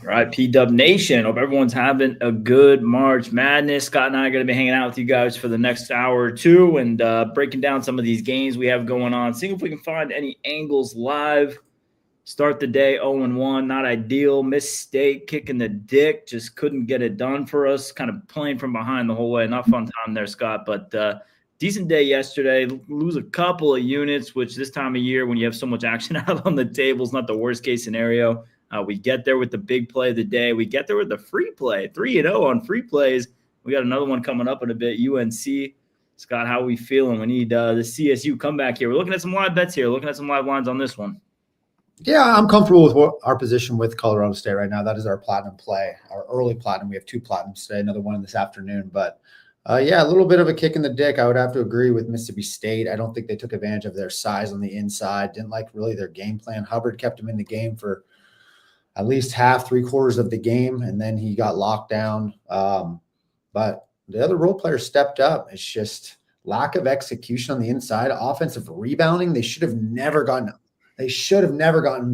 All right, P-Dub Nation. Hope everyone's having a good March Madness. Scott and I are going to be hanging out with you guys for the next hour or two and breaking down some of these games we have going on, seeing if we can find any angles live. Start the day 0-1, not ideal. Mistake, kicking the dick, just couldn't get it done for us. Kind of playing from behind the whole way. Not fun time there, Scott, but decent day yesterday. Lose a couple of units, which this time of year when you have so much action out on the table is not the worst case scenario. We get there with the big play of the day. We get there with the free play, 3-0 on free plays. We got another one coming up in a bit, UNC. Scott, how are we feeling? We need the CSU comeback here. We're looking at some live bets here, looking at some live lines on this one. Yeah, I'm comfortable with our position with Colorado State right now. That is our platinum play, our early platinum. We have 2 platinums today, another one this afternoon. But, yeah, a little bit of a kick in the dick. I would have to agree with Mississippi State. I don't think they took advantage of their size on the inside. Didn't like really their game plan. Hubbard kept them in the game for at least half, 3/4 of the game, and then he got locked down. But the other role players stepped up. It's just lack of execution on the inside. Offensive rebounding, they should have never gotten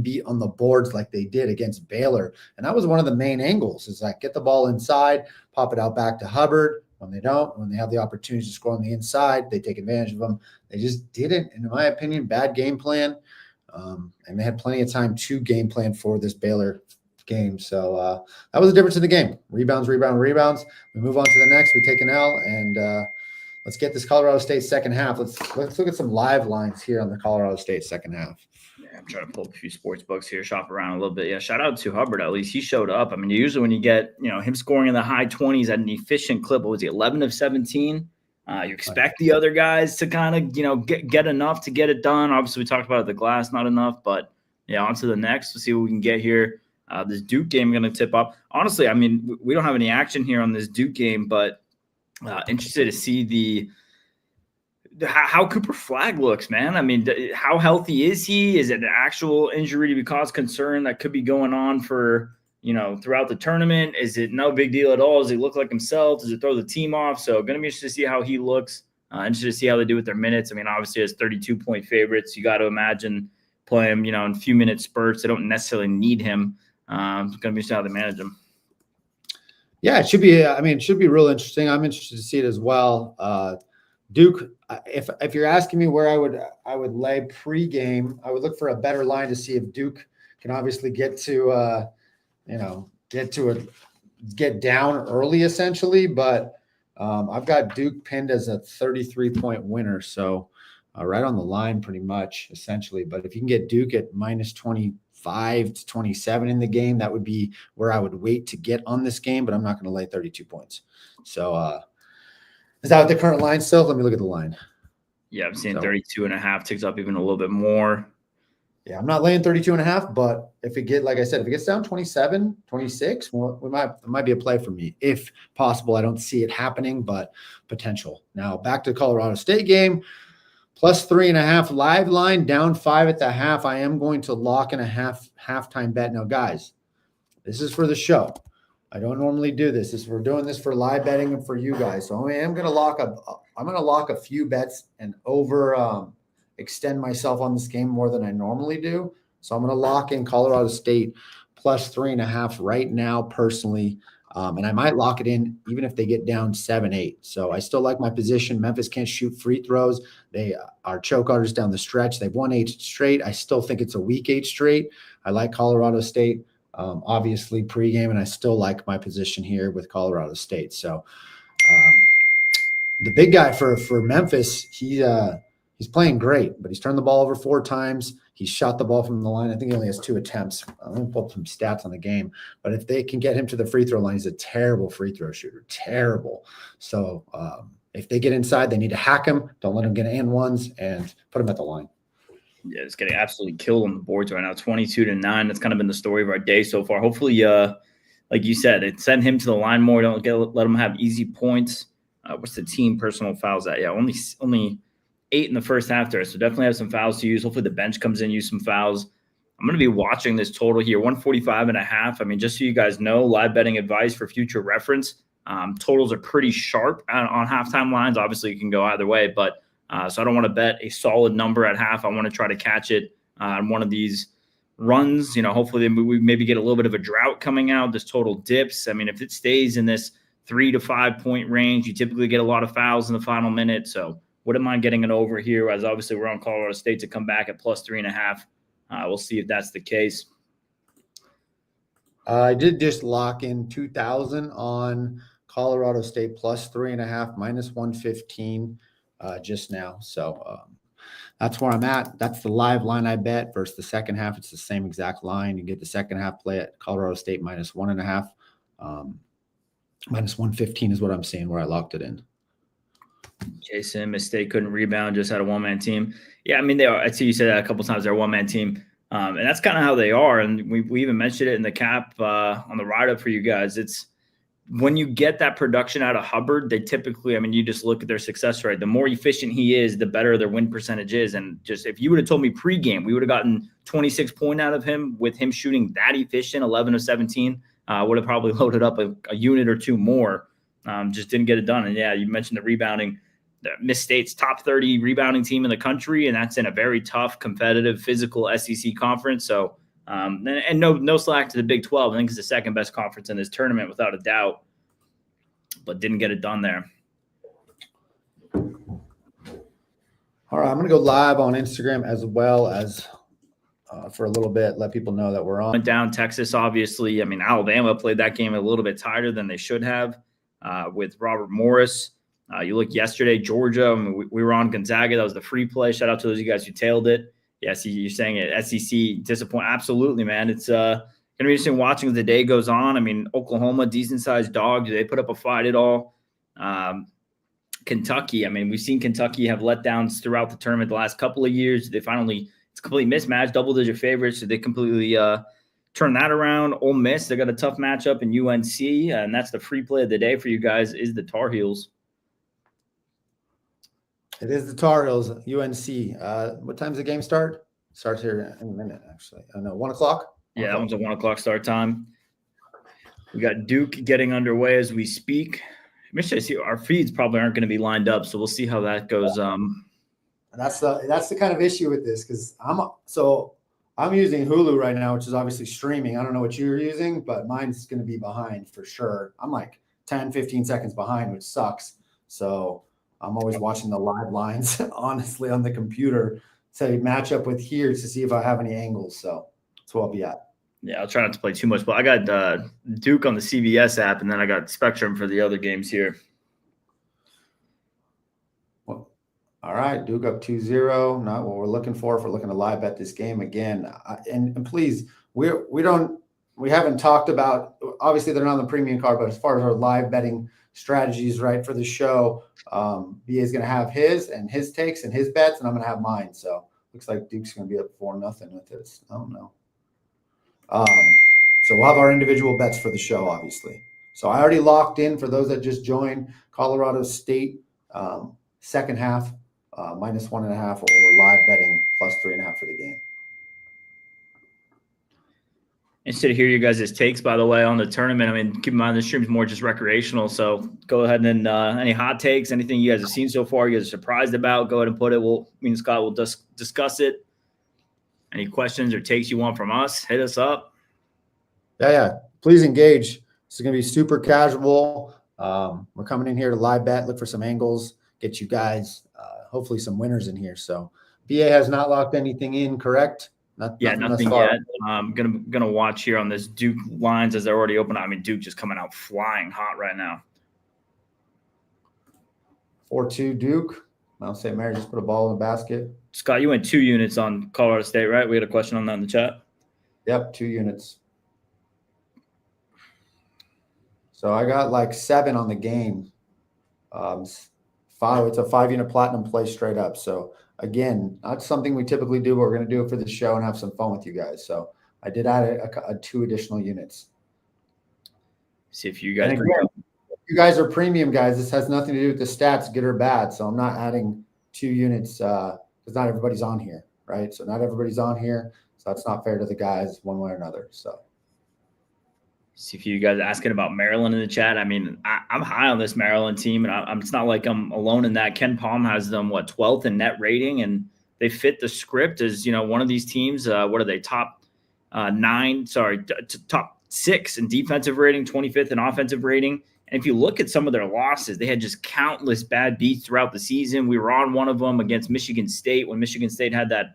beat on the boards like they did against Baylor. And that was one of the main angles, is like get the ball inside, pop it out back to Hubbard. When they don't, when they have the opportunity to score on the inside, they take advantage of them. They just didn't, in my opinion, bad game plan. And they had plenty of time to game plan for this Baylor game. So that was the difference in the game. Rebounds. We move on to the next. We take an L, and let's get this Colorado State second half. Let's look at some live lines here on the Colorado State second half. Yeah, I'm trying to pull up a few sports books here, shop around a little bit. Yeah, shout out to Hubbard. At least he showed up. I mean, usually when you get him scoring in the high 20s at an efficient clip, what was he, 11 of 17? You expect the other guys to kind of, get enough to get it done. Obviously, we talked about it, the glass, not enough. But, yeah, on to the next. We'll see what we can get here. This Duke game going to tip up. Honestly, I mean, we don't have any action here on this Duke game, but interested to see how Cooper Flagg looks, man. I mean, how healthy is he? Is it an actual injury to cause concern that could be going on for – throughout the tournament? Is it no big deal at all? Does he look like himself? Does it throw the team off? So going to be interested to see how he looks. Interested to see how they do with their minutes. I mean, obviously as 32-point favorites, you got to imagine play him, in a few minute spurts. They don't necessarily need him. It's going to be interesting how they manage him. Yeah, it should be real interesting. I'm interested to see it as well. Duke, if you're asking me where I would lay pregame, I would look for a better line to see if Duke can obviously get down early essentially, but I've got Duke pinned as a 33-point winner. So right on the line pretty much essentially, but if you can get Duke at minus 25 to 27 in the game, that would be where I would wait to get on this game, but I'm not going to lay 32 points. So is that the current line still? Let me look at the line. Yeah, I'm seeing 32.5 ticks up even a little bit more. Yeah, I'm not laying 32.5, but if it gets down 27, 26, well, it might be a play for me. If possible, I don't see it happening, but potential. Now back to the Colorado State game, plus 3.5 live line, down 5 at the half. I am going to lock in a halftime bet. Now, guys, this is for the show. I don't normally do this. We're doing this for live betting and for you guys. So I am going to lock a few bets and extend myself on this game more than I normally do. So I'm going to lock in Colorado State plus 3.5 right now personally. And I might lock it in even if they get down 7-8. So I still like my position. Memphis can't shoot free throws. They are choke artists down the stretch. They've won 8 straight. I still think it's a weak 8 straight. I like Colorado State, obviously pregame, and I still like my position here with Colorado State. So the big guy for Memphis, he's playing great, but he's turned the ball over 4 times. He's shot the ball from the line. I think he only has 2 attempts. I'm going to pull up some stats on the game. But if they can get him to the free throw line, he's a terrible free throw shooter. Terrible. So if they get inside, they need to hack him. Don't let him get and ones and put him at the line. Yeah, it's getting absolutely killed on the boards right now. 22-9. That's kind of been the story of our day so far. Hopefully, like you said, send him to the line more. Don't let him have easy points. What's the team personal fouls at? Yeah, only 8 in the first half there, so definitely have some fouls to use. Hopefully the bench comes in, use some fouls. I'm going to be watching this total here, 145.5. I mean, just so you guys know, live betting advice for future reference. Totals are pretty sharp on halftime lines. Obviously, you can go either way, but so I don't want to bet a solid number at half. I want to try to catch it on one of these runs. Hopefully we maybe get a little bit of a drought coming out. This total dips. I mean, if it stays in this 3 to 5 point range, you typically get a lot of fouls in the final minute. So wouldn't mind getting an over here, as obviously we're on Colorado State to come back at +3.5. We'll see if that's the case. I did just lock in 2,000 on Colorado State +3.5, -115 just now. So that's where I'm at. That's the live line I bet versus the second half. It's the same exact line. You get the second half play at Colorado State -1.5. -115 is what I'm seeing where I locked it in. Jason, Miss State couldn't rebound, just had a one-man team. Yeah, I mean, they are. I see you said that a couple of times. They're a one-man team. And that's kind of how they are. And we even mentioned it in the cap on the write-up for you guys. It's when you get that production out of Hubbard, they typically, I mean, you just look at their success rate. The more efficient he is, the better their win percentage is. And just if you would have told me pregame, we would have gotten 26 points out of him with him shooting that efficient, 11 of 17, would have probably loaded up a unit or two more. Just didn't get it done. And yeah, you mentioned the rebounding. Miss State's top 30 rebounding team in the country, and that's in a very tough, competitive, physical SEC conference. So, and no slack to the Big 12. I think it's the second best conference in this tournament without a doubt, but didn't get it done there. All right, I'm going to go live on Instagram as well as for a little bit, let people know that we're on. Went down Texas, obviously. I mean, Alabama played that game a little bit tighter than they should have with Robert Morris. You look yesterday, Georgia, I mean, we were on Gonzaga. That was the free play. Shout out to those of you guys who tailed it. Yes, you're saying it. SEC disappoint. Absolutely, man. It's going to be interesting watching as the day goes on. I mean, Oklahoma, decent-sized dog. Do they put up a fight at all? Kentucky, I mean, we've seen Kentucky have letdowns throughout the tournament the last couple of years. They finally – it's a complete mismatch, double-digit favorites. So they completely turn that around. Ole Miss, they got a tough matchup in UNC, and that's the free play of the day for you guys is the Tar Heels. It is the Tar Heels, UNC. What time's the game start? Starts here in a minute, actually. I know, 1 o'clock? Yeah, that one's a 1 o'clock start time. We got Duke getting underway as we speak. Our feeds probably aren't going to be lined up, so we'll see how that goes. That's the kind of issue with this because I'm using Hulu right now, which is obviously streaming. I don't know what you're using, but mine's going to be behind for sure. I'm like 10, 15 seconds behind, which sucks. So I'm always watching the live lines, honestly, on the computer to match up with here to see if I have any angles. So that's what I'll be at. Yeah, I'll try not to play too much, but I got Duke on the CBS app, and then I got Spectrum for the other games here. Well, all right, Duke up 2-0. Not what we're looking for if we're looking to live bet this game again. And please, we haven't talked about, obviously they're not on the premium card, but as far as our live betting strategies, right, for the show, BA is going to have his takes and his bets, and I'm going to have mine. So looks like Duke's going to be up 4-0 with this. I don't know. So we'll have our individual bets for the show, obviously. So I already locked in for those that just joined Colorado State second half -1.5, or we're live betting +3.5 for the game. Interested to hear you guys' takes, by the way, on the tournament. I mean, keep in mind, the stream's more just recreational. So go ahead and any hot takes, anything you guys have seen so far, you guys are surprised about, go ahead and put it. Me and Scott will discuss it. Any questions or takes you want from us, hit us up. Yeah. Please engage. This is going to be super casual. We're coming in here to live bet, look for some angles, get you guys hopefully some winners in here. So BA has not locked anything in, correct? Nothing yet. I'm gonna watch here on this Duke lines as they're already open. I mean, Duke just coming out flying hot right now. 4-2 Duke. Mount St. Mary just put a ball in the basket. Scott, you went 2 units on Colorado State, right? We had a question on that in the chat. Yep, 2 units. So I got like 7 on the game. 5. It's a 5-unit platinum play straight up. So again, not something we typically do, but we're going to do it for the show and have some fun with you guys. So I did add a 2 additional units. See if you guys. Again, you guys are premium guys. This has nothing to do with the stats, good or bad. So I'm not adding 2 units because not everybody's on here, right? So not everybody's on here. So that's not fair to the guys one way or another. So. See if you guys are asking about Maryland in the chat. I mean, I'm high on this Maryland team, and it's not like I'm alone in that. Ken Palm has them, 12th in net rating, and they fit the script as, one of these teams. What are they, top top 6 in defensive rating, 25th in offensive rating. And if you look at some of their losses, they had just countless bad beats throughout the season. We were on one of them against Michigan State when Michigan State had that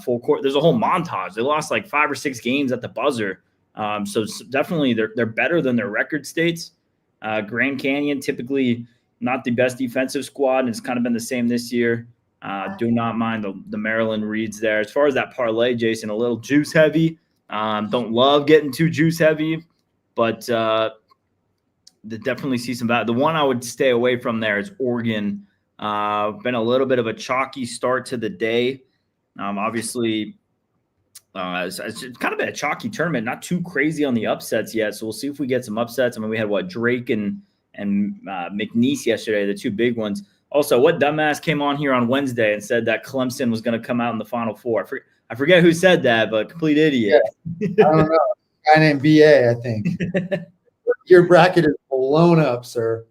full court. There's a whole montage. They lost like 5 or 6 games at the buzzer. So definitely they're better than their record states. Grand Canyon, typically not the best defensive squad, and it's kind of been the same this year. Do not mind the Maryland reads there. As far as that parlay, Jason, a little juice heavy. Don't love getting too juice heavy, but they definitely see some value. The one I would stay away from there is Oregon. Been a little bit of a chalky start to the day. Obviously, it's kind of been a chalky tournament, not too crazy on the upsets yet. So we'll see if we get some upsets. I mean, we had Drake and McNeese yesterday, the 2 big ones. Also, what dumbass came on here on Wednesday and said that Clemson was going to come out in the Final Four? I forget who said that, but complete idiot. Yeah. I don't know. A guy named BA, I think. Your bracket is blown up, sir.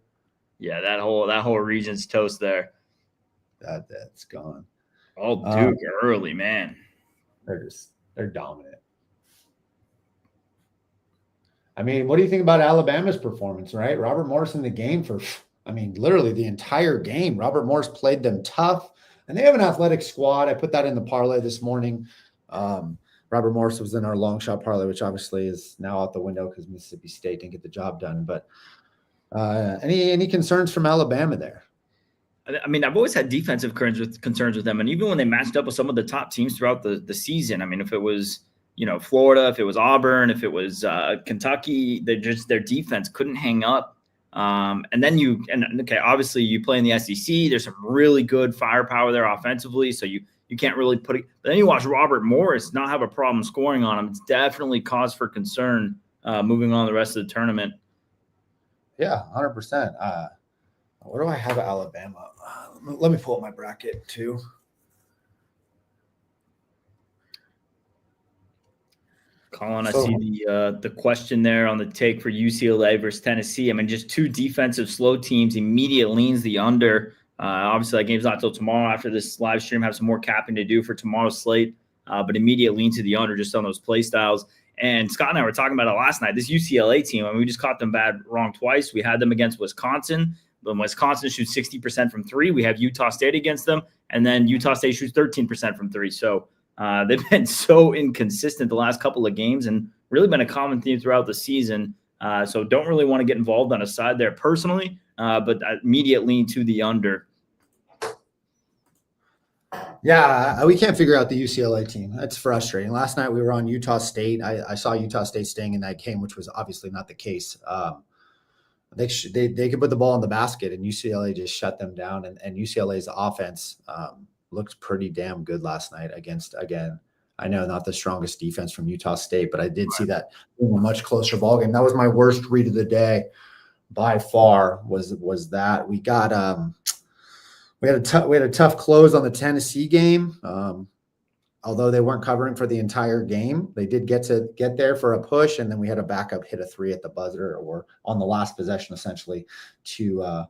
Yeah, that whole region's toast there. That's gone. Oh, Duke early, man. They're dominant. I mean, what do you think about Alabama's performance, right? Robert Morris in the game for, literally the entire game. Robert Morris played them tough, and they have an athletic squad. I put that in the parlay this morning. Robert Morris was in our long shot parlay, which obviously is now out the window because Mississippi State didn't get the job done. But any concerns from Alabama there? I mean, I've always had defensive concerns with them. And even when they matched up with some of the top teams throughout the season, I mean, if it was, Florida, if it was Auburn, if it was Kentucky, their defense couldn't hang up. And then obviously you play in the SEC. There's some really good firepower there offensively. So you can't really put it. But then you watch Robert Morris not have a problem scoring on him. It's definitely cause for concern moving on the rest of the tournament. Yeah, 100%. Where do I have Alabama? Let me pull up my bracket too. Colin, I see the question there on the take for UCLA versus Tennessee. I mean, just 2 defensive slow teams. Immediate leans the under. Obviously, that game's not till tomorrow. After this live stream, have some more capping to do for tomorrow's slate. But immediate lean to the under just on those play styles. And Scott and I were talking about it last night. This UCLA team, I mean, we just caught them wrong twice. We had them against Wisconsin. But Wisconsin shoots 60% from 3. We have Utah State against them. And then Utah State shoots 13% from 3. So they've been so inconsistent the last couple of games and really been a common theme throughout the season. So don't really want to get involved on a side there personally, but immediate lean to the under. Yeah, we can't figure out the UCLA team. That's frustrating. Last night we were on Utah State. I saw Utah State staying in that game, which was obviously not the case. They could put the ball in the basket, and UCLA just shut them down. And UCLA's offense looked pretty damn good last night against, again, I know not the strongest defense from Utah State, but I did see that being a much closer ball game. That was my worst read of the day by far. Was that we got we had a tough close on the Tennessee game. Although they weren't covering for the entire game, they did get there for a push, and then we had a backup hit a 3 at the buzzer or on the last possession, essentially, to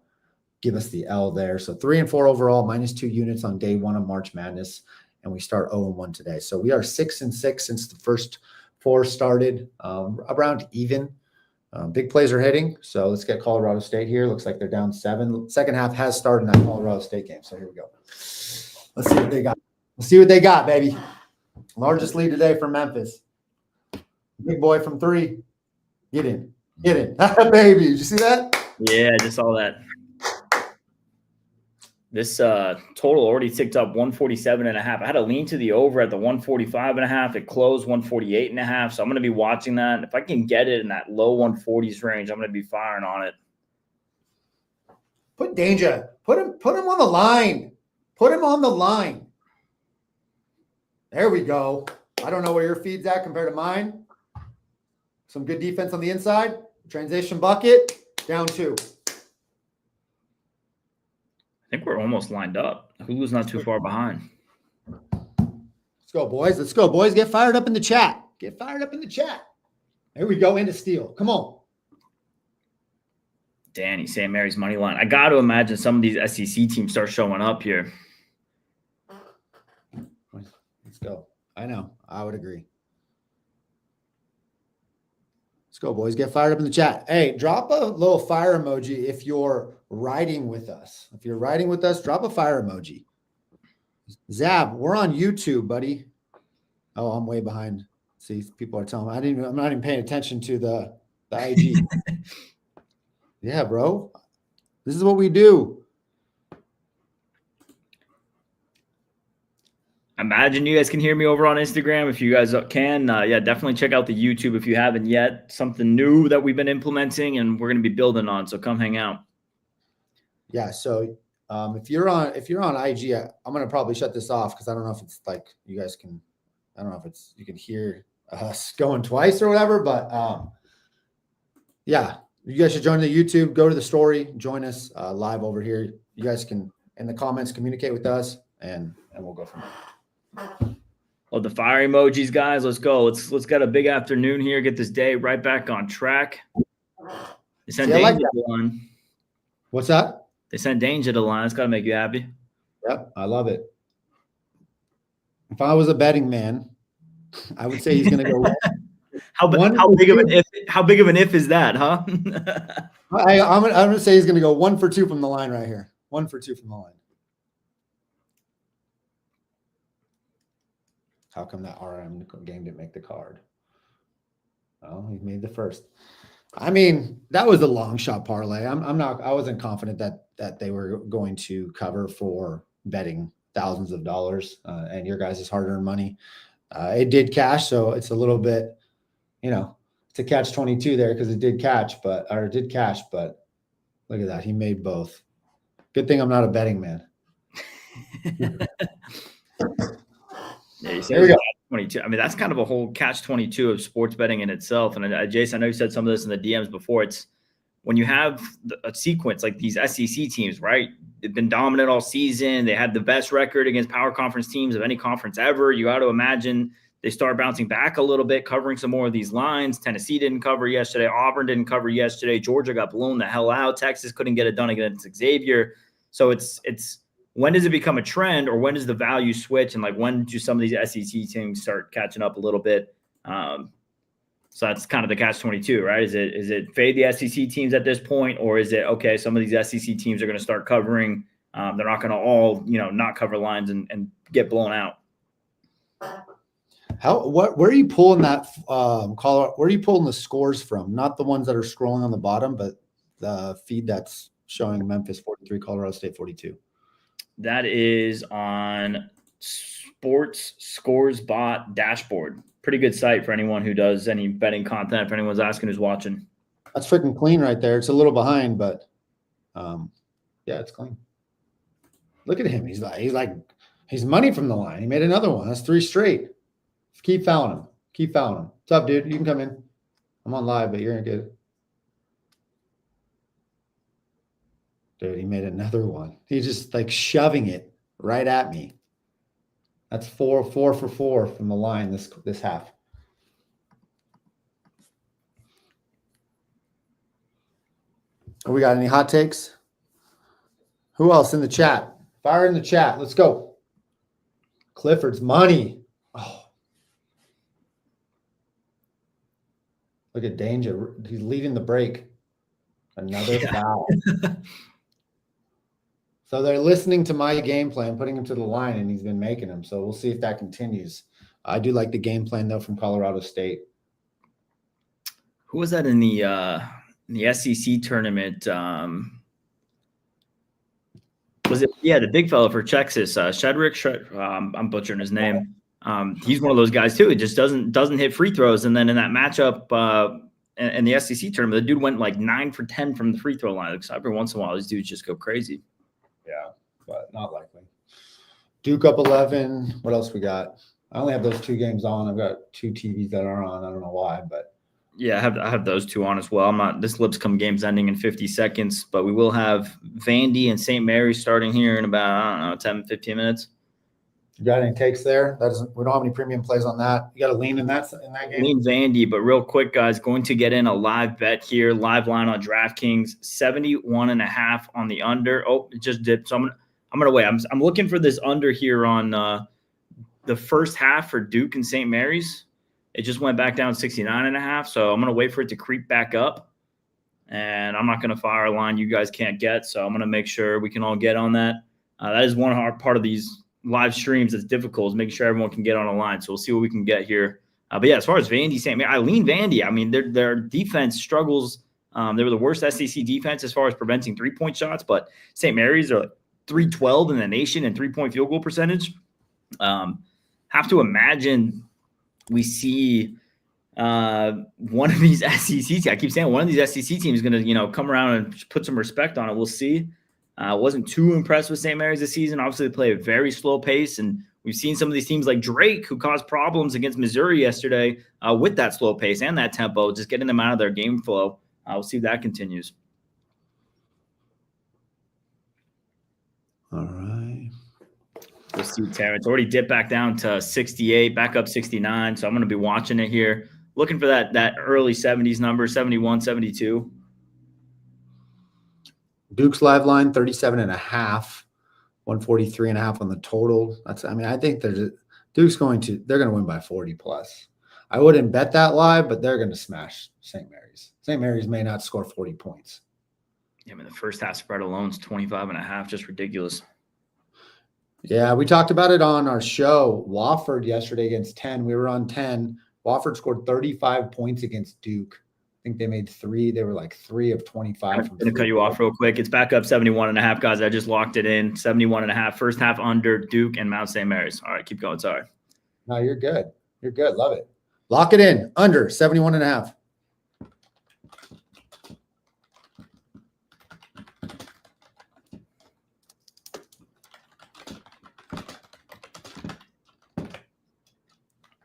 give us the L there. So 3 and 4 overall, -2 units on day 1 of March Madness, and we start 0-1 today. So we are 6-6 since the first 4 started, around even. Big plays are hitting, so let's get Colorado State here. Looks like they're down 7. Second half has started in that Colorado State game, so here we go. Let's see what they got. Let's see what they got, baby. Largest lead today for Memphis. Big boy from 3. Get in. Baby. Did you see that? Yeah, I just saw that. This total already ticked up 147.5. I had a lean to the over at the 145.5. It closed 148.5. So I'm going to be watching that. And if I can get it in that low 140s range, I'm going to be firing on it. Put danger. Put him on the line. Put him on the line. There we go. I don't know where your feed's at compared to mine. Some good defense on the inside. Transition bucket. Down 2. I think we're almost lined up. Hulu's not too far behind. Let's go, boys. Let's go, boys. Get fired up in the chat. There we go. Into steal. Come on. Danny, St. Mary's money line. I got to imagine some of these SEC teams start showing up here. Let's go. I know. I would agree. Let's go, boys. Get fired up in the chat. Hey, drop a little fire emoji if you're riding with us. If you're riding with us, drop a fire emoji. Zab, we're on YouTube, buddy. Oh, I'm way behind. See, people are telling me I'm not even paying attention to the IG. Yeah, bro. This is what we do. I imagine you guys can hear me over on Instagram. If you guys can, yeah, definitely check out the YouTube if you haven't yet. Something new that we've been implementing and we're going to be building on. So come hang out. Yeah. So if you're on IG, I'm going to probably shut this off because I don't know if it's like you guys can. I don't know if it's you can hear us going twice or whatever. But yeah, you guys should join the YouTube. Go to the story. Join us live over here. You guys can in the comments communicate with us, and we'll go from there. Well, the fire emojis, guys. Let's go. Let's get a big afternoon here. Get this day right back on track. They sent Danger to the line. What's that? They sent Danger to the line. It's got to make you happy. Yep, I love it. If I was a betting man, I would say he's going to go. How big of an if is that, huh? I'm going to say he's going to go 1 for 2 from the line right here. 1 for 2 from the line. How come that RM game didn't make the card? Oh, he made the first. I mean, that was a long shot parlay. I wasn't confident that they were going to cover for betting thousands of dollars and your guys' hard-earned money. It did cash, so it's a little bit, it's a catch-22 there because it did cash, but look at that. He made both. Good thing I'm not a betting man. Yeah, you said 22. I mean, that's kind of a whole catch-22 of sports betting in itself. And Jason, I know you said some of this in the DMs before. It's when you have a sequence like these SEC teams, right? They've been dominant all season. They had the best record against power conference teams of any conference ever. You got to imagine they start bouncing back a little bit, covering some more of these lines. Tennessee didn't cover yesterday. Auburn didn't cover yesterday. Georgia got blown the hell out. Texas couldn't get it done against Xavier. So it's when does it become a trend, or when does the value switch, and like when do some of these SEC teams start catching up a little bit? So that's kind of the catch-22, right? Is it fade the SEC teams at this point, or is it okay? Some of these SEC teams are going to start covering. They're not going to all not cover lines and get blown out. Where are you pulling that Colorado? Where are you pulling the scores from? Not the ones that are scrolling on the bottom, but the feed that's showing Memphis 43, Colorado State 42. That is on Sports Scores Bot dashboard. Pretty good site for anyone who does any betting content. If anyone's asking who's watching, that's freaking clean right there. It's a little behind, but yeah, it's clean. Look at him. He's money from the line. He made another one. That's 3 straight. Keep fouling him. What's up, dude? You can come in. I'm on live, but you're gonna get it. Dude, he made another one. He's just like shoving it right at me. That's 4 for 4 from the line this half. We got any hot takes? Who else in the chat? Fire in the chat. Let's go. Clifford's money. Oh. Look at Danger. He's leading the break. Another foul. So they're listening to my game plan, putting him to the line, and he's been making them. So we'll see if that continues. I do like the game plan, though, from Colorado State. Who was that in the SEC tournament? Was it? Yeah, the big fellow for Texas, Shedrick. I'm butchering his name. He's one of those guys too. It just doesn't hit free throws, and then in that matchup in the SEC tournament, the dude went like 9 for 10 from the free throw line. So every once in a while, these dudes just go crazy. Yeah, but not likely. Duke up 11. What else we got? I only have those 2 games on. I've got 2 TVs that are on. I don't know why, but yeah, I have those 2 on as well. I'm not. This Lipscomb game's ending in 50 seconds, but we will have Vandy and St. Mary's starting here in about 10, 15 minutes. You got any takes there? We don't have any premium plays on that. You got to lean in that game. Lean Vandy, but real quick, guys, going to get in a live bet here, live line on DraftKings, 71.5 on the under. Oh, it just dipped. So I'm gonna wait. I'm looking for this under here on the first half for Duke and St. Mary's. It just went back down 69.5. So I'm going to wait for it to creep back up. And I'm not going to fire a line you guys can't get. So I'm going to make sure we can all get on that. That is one hard part of these live streams that's difficult, is making sure everyone can get on a line. So we'll see what we can get here. But yeah, as far as Vandy, St. Mary, I lean Vandy. I mean, their defense struggles. They were the worst SEC defense as far as preventing 3-point shots, but St. Mary's are 312 in the nation in 3-point field goal percentage. Have to imagine we see one of these SEC teams. I keep saying one of these SEC teams is going to, come around and put some respect on it. We'll see. Wasn't too impressed with St. Mary's this season. Obviously, they play a very slow pace, and we've seen some of these teams like Drake, who caused problems against Missouri yesterday with that slow pace and that tempo, just getting them out of their game flow. We'll see if that continues. All right. We'll see, Terrence. Already dipped back down to 68, back up 69. So I'm going to be watching it here, looking for that early 70s number, 71, 72. Duke's live line 37.5, 143.5 on the total. I think Duke's they're going to win by 40 plus. I wouldn't bet that live, but they're going to smash St. Mary's. St. Mary's may not score 40 points. Yeah, the first half spread alone is 25.5, just ridiculous. Yeah, we talked about it on our show. Wofford yesterday against 10. We were on 10. Wofford scored 35 points against Duke. I think they made 3. They were like 3 of 25. I'm going to cut you off real quick. It's back up 71.5, guys. I just locked it in. 71.5. First half under Duke and Mount St. Mary's. All right, keep going. Sorry. No, you're good. You're good. Love it. Lock it in. Under 71.5.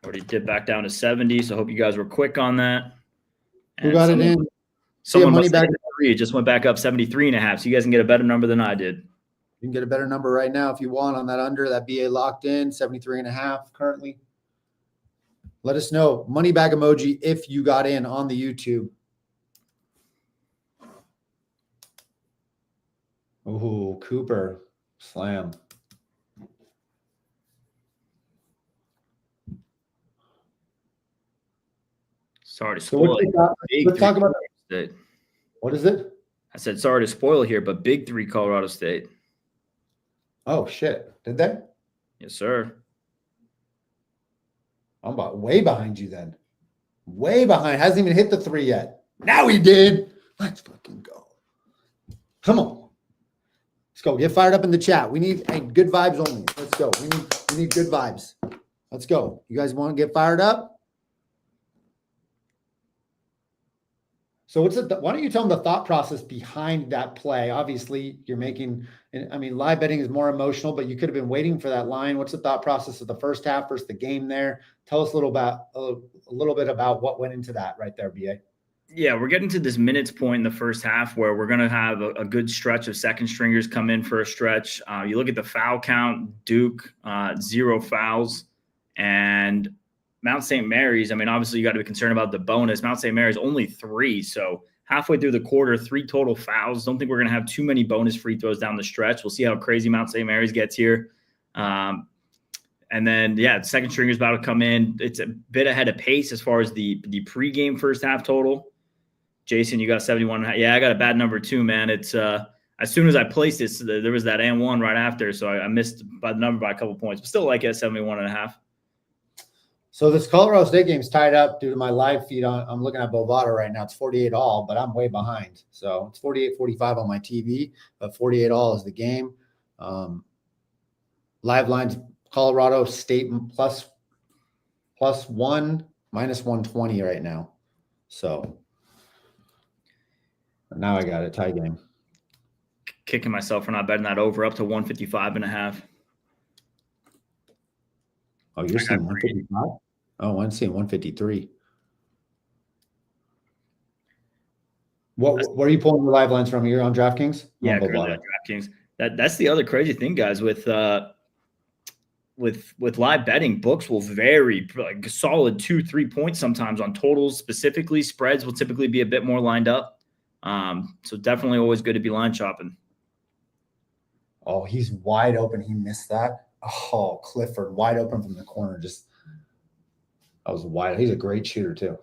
Already dipped back down to 70, so I hope you guys were quick on that. Who got it in? Someone money back. It just went back up 73.5, so you guys can get a better number than I did. You can get a better number right now if you want on that under. That BA locked in, 73.5 currently. Let us know. Money bag emoji if you got in on the YouTube. Oh, Cooper. Slam. Sorry to spoil it. Let's talk about State. What is it? I said sorry to spoil here, but big 3 Colorado State. Oh, shit. Did they? Yes, sir. I'm about way behind you then. Way behind. Hasn't even hit the 3 yet. Now he did. Let's fucking go. Come on. Let's go. Get fired up in the chat. We need good vibes only. Let's go. We need good vibes. Let's go. You guys want to get fired up? So why don't you tell them the thought process behind that play? Obviously, you're making, live betting is more emotional, but you could have been waiting for that line. What's the thought process of the first half versus the game there? Tell us a little bit about what went into that right there, BA. Yeah, we're getting to this minutes point in the first half where we're going to have a good stretch of second stringers come in for a stretch. You look at the foul count, Duke, 0 fouls, and Mount St. Mary's, obviously you got to be concerned about the bonus. Mount St. Mary's only 3. So halfway through the quarter, 3 total fouls. Don't think we're going to have too many bonus free throws down the stretch. We'll see how crazy Mount St. Mary's gets here. And then, the second stringer's about to come in. It's a bit ahead of pace as far as the pregame first half total. Jason, you got 71. Yeah, I got a bad number too, man. It's as soon as I placed it, so there was that and 1 right after. So I missed by the number by a couple points, but still like it at 71.5. So this Colorado State game is tied up due to my live feed. I'm looking at Bovada right now. It's 48 all, but I'm way behind. So it's 48-45 on my TV, but 48 all is the game. Live lines, Colorado State plus 1, minus 120 right now. So now I got a tie game. Kicking myself for not betting that over, up to 155.5. Oh, you're seeing 155? Oh, I'm seeing 153. What are you pulling the live lines from? You're on DraftKings? Yeah, DraftKings. That's the other crazy thing, guys. With live betting, books will vary like solid 2-3 points sometimes on totals. Specifically, spreads will typically be a bit more lined up. So definitely always good to be line shopping. Oh, he's wide open. He missed that. Oh, Clifford wide open from the corner. Just That was wide. He's a great shooter too.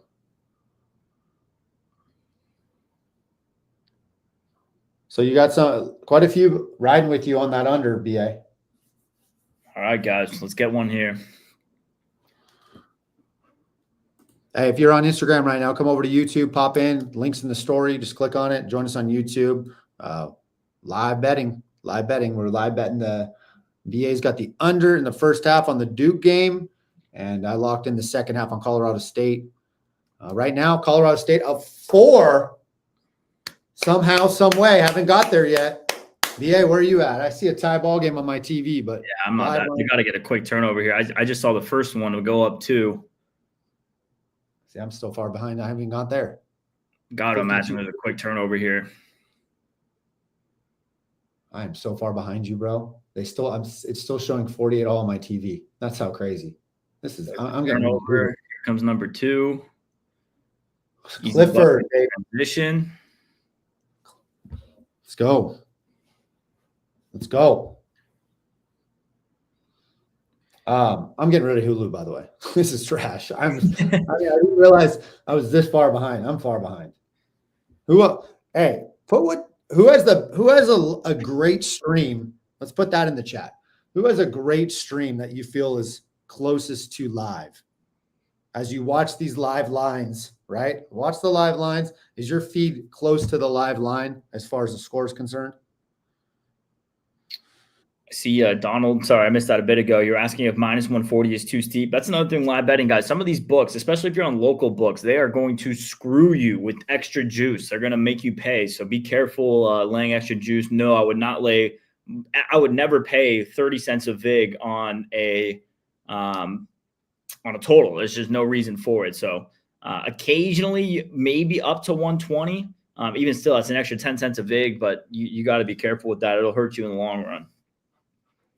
So you got quite a few riding with you on that under, BA. All right, guys, let's get one here. Hey, if you're on Instagram right now, come over to YouTube, pop in, links in the story, just click on it, join us on YouTube. Live betting. We're live betting the BA's got the under in the first half on the Duke game, and I locked in the second half on Colorado State. Right now, Colorado State up 4. Somehow, some way, haven't got there yet. BA, where are you at? I see a tie ball game on my TV, but yeah, I'm not that. You got to get a quick turnover here. I just saw the first one go up 2. See, I'm still far behind. I haven't even got there. Got to imagine there's a quick turnover here. I am so far behind you, bro. It's still showing 48 all on my TV. That's how crazy. This is. I'm getting over. Here comes number 2. Clifford, transition. Let's go. Let's go. I'm getting rid of Hulu, by the way. This is trash. I didn't realize I was this far behind. I'm far behind. Who has a great stream? Let's put that in the chat. Who has a great stream that you feel is closest to live? As you watch these live lines, right? Watch the live lines. Is your feed close to the live line as far as the score is concerned? See, Donald, sorry, I missed that a bit ago. You're asking if -140 is too steep. That's another thing live betting, guys. Some of these books, especially if you're on local books, they are going to screw you with extra juice. They're going to make you pay. So be careful laying extra juice. No, I would never pay 30 cents a vig on a total. There's just no reason for it. So occasionally, maybe up to 120. Even still, that's an extra 10 cents a vig, but you got to be careful with that. It'll hurt you in the long run.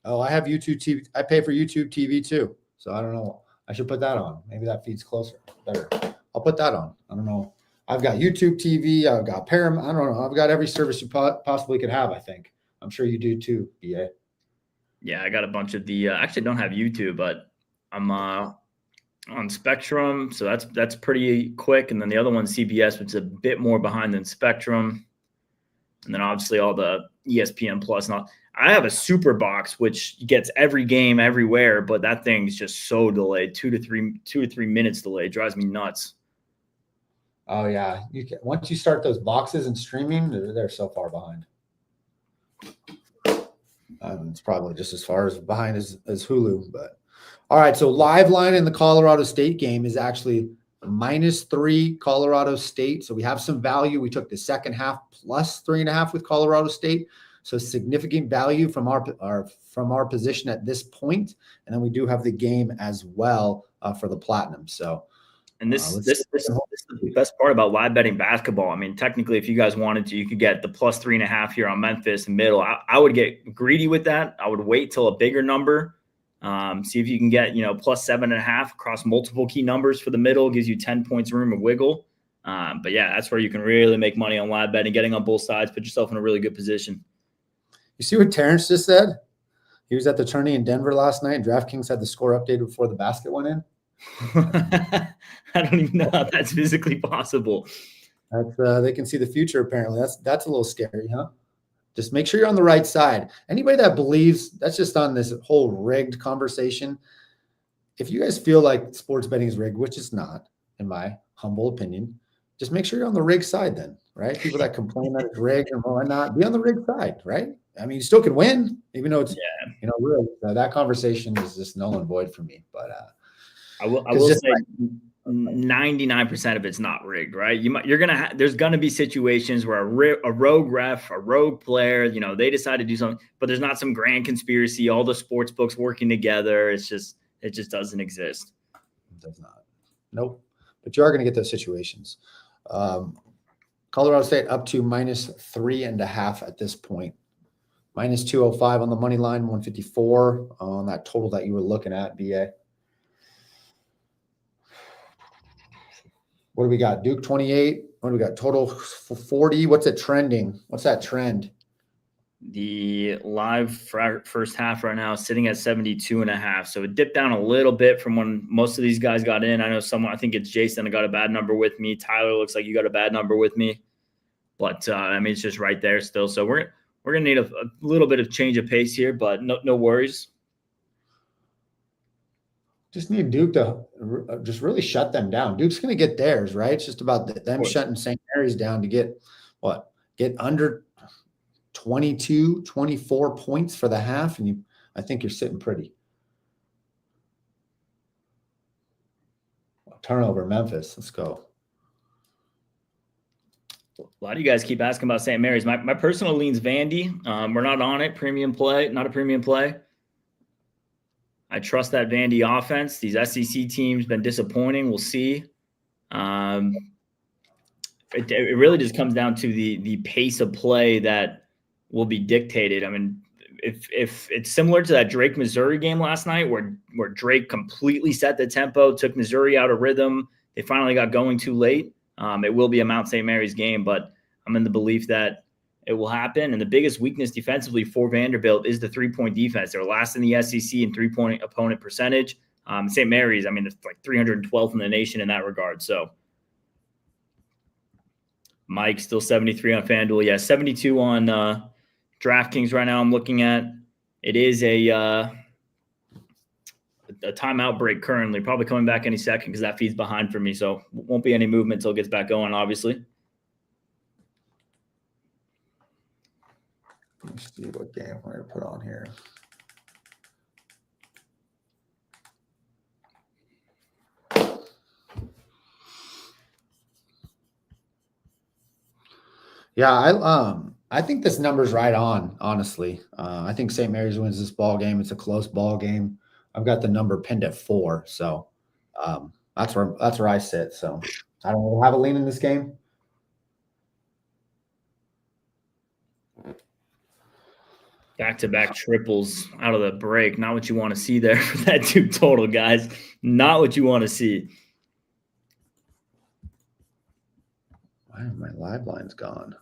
Oh, I have YouTube TV. I pay for YouTube TV too. So I don't know. I should put that on. Maybe that feeds closer. Better. I'll put that on. I don't know. I've got YouTube TV. I've got Paramount. I don't know. I've got every service you possibly could have, I think. I'm sure you do too, BA. Yeah, I got a bunch of the I actually don't have YouTube, but I'm on Spectrum. So that's pretty quick. And then the other one's CBS, which is a bit more behind than Spectrum. And then obviously all the ESPN Plus and all. I have a super box, which gets every game everywhere, but that thing's just so delayed. 2 to 3 minutes delayed. Drives me nuts. Oh yeah. Once you start those boxes and streaming, they're so far behind. It's probably just as far as behind as Hulu, but all right. So live line in the Colorado State game is actually -3 Colorado State. So we have some value. We took the second half plus 3.5 with Colorado State. So significant value from our position at this point. And then we do have the game as well for the Platinum. So, and this is the best part about live betting basketball. I mean, technically, if you guys wanted to, you could get the plus 3.5 here on Memphis and middle. I would get greedy with that. I would wait till a bigger number. See if you can get, plus 7.5 across multiple key numbers for the middle. Gives you 10 points room of wiggle. But yeah, that's where you can really make money on live betting, getting on both sides, put yourself in a really good position. You see what Terrence just said? He was at the tourney in Denver last night, and DraftKings had the score updated before the basket went in. I don't even know how that's physically possible. That's they can see the future, apparently. That's a little scary, huh? Just make sure you're on the right side. Anybody that believes, that's just on this whole rigged conversation. If you guys feel like sports betting is rigged, which it's not, in my humble opinion, just make sure you're on the rigged side then, right? People that complain that it's rigged and whatnot, be on the rigged side, right? I mean, you still can win, even though it's, rigged. That conversation is just null and void for me. But I will say 99% of it's not rigged, right? There's gonna be situations where a rogue ref, a rogue player, they decide to do something, but there's not some grand conspiracy, all the sports books working together. It just doesn't exist. It does not. Nope. But you are going to get those situations. Colorado State up to -3.5 at this point. -205 on the money line, 154 on that total that you were looking at, BA. What do we got? Duke 28. What do we got? Total 40. What's it trending? What's that trend? The live first half right now is sitting at 72.5. So it dipped down a little bit from when most of these guys got in. I know I think it's Jason that got a bad number with me. Tyler looks like you got a bad number with me. But I mean, it's just right there still. So we're gonna need a little bit of change of pace here, but no worries. Just need Duke to just really shut them down. Duke's going to get theirs, right? It's just about them shutting St. Mary's down to get under 22, 24 points for the half, and I think you're sitting pretty. Turnover, Memphis. Let's go. A lot of you guys keep asking about St. Mary's. My personal lean's Vandy. We're not on it. Premium play, not a premium play. I trust that Vandy offense. These SEC teams been disappointing. We'll see. It really just comes down to the pace of play that will be dictated. I mean, if it's similar to that Drake Missouri game last night, where Drake completely set the tempo, took Missouri out of rhythm, they finally got going too late. It will be a Mount St. Mary's game, but I'm in the belief that it will happen. And the biggest weakness defensively for Vanderbilt is the 3-point defense. They're last in the SEC in 3-point opponent percentage. St. Mary's, I mean, it's like 312th in the nation in that regard. So Mike still 73 on FanDuel. Yeah, 72 on DraftKings right now. I'm looking at it is a timeout break currently, probably coming back any second because that feed's behind for me. So won't be any movement until it gets back going, obviously. Let's see what game we're going to put on here. Yeah, I think this number's right on, honestly. I think St. Mary's wins this ball game. It's a close ball game. I've got the number pinned at 4, so that's where I sit. So I don't really have a lean in this game. Back-to-back triples out of the break. Not what you want to see there for that Duke total, guys. Not what you want to see. Why are my live lines gone?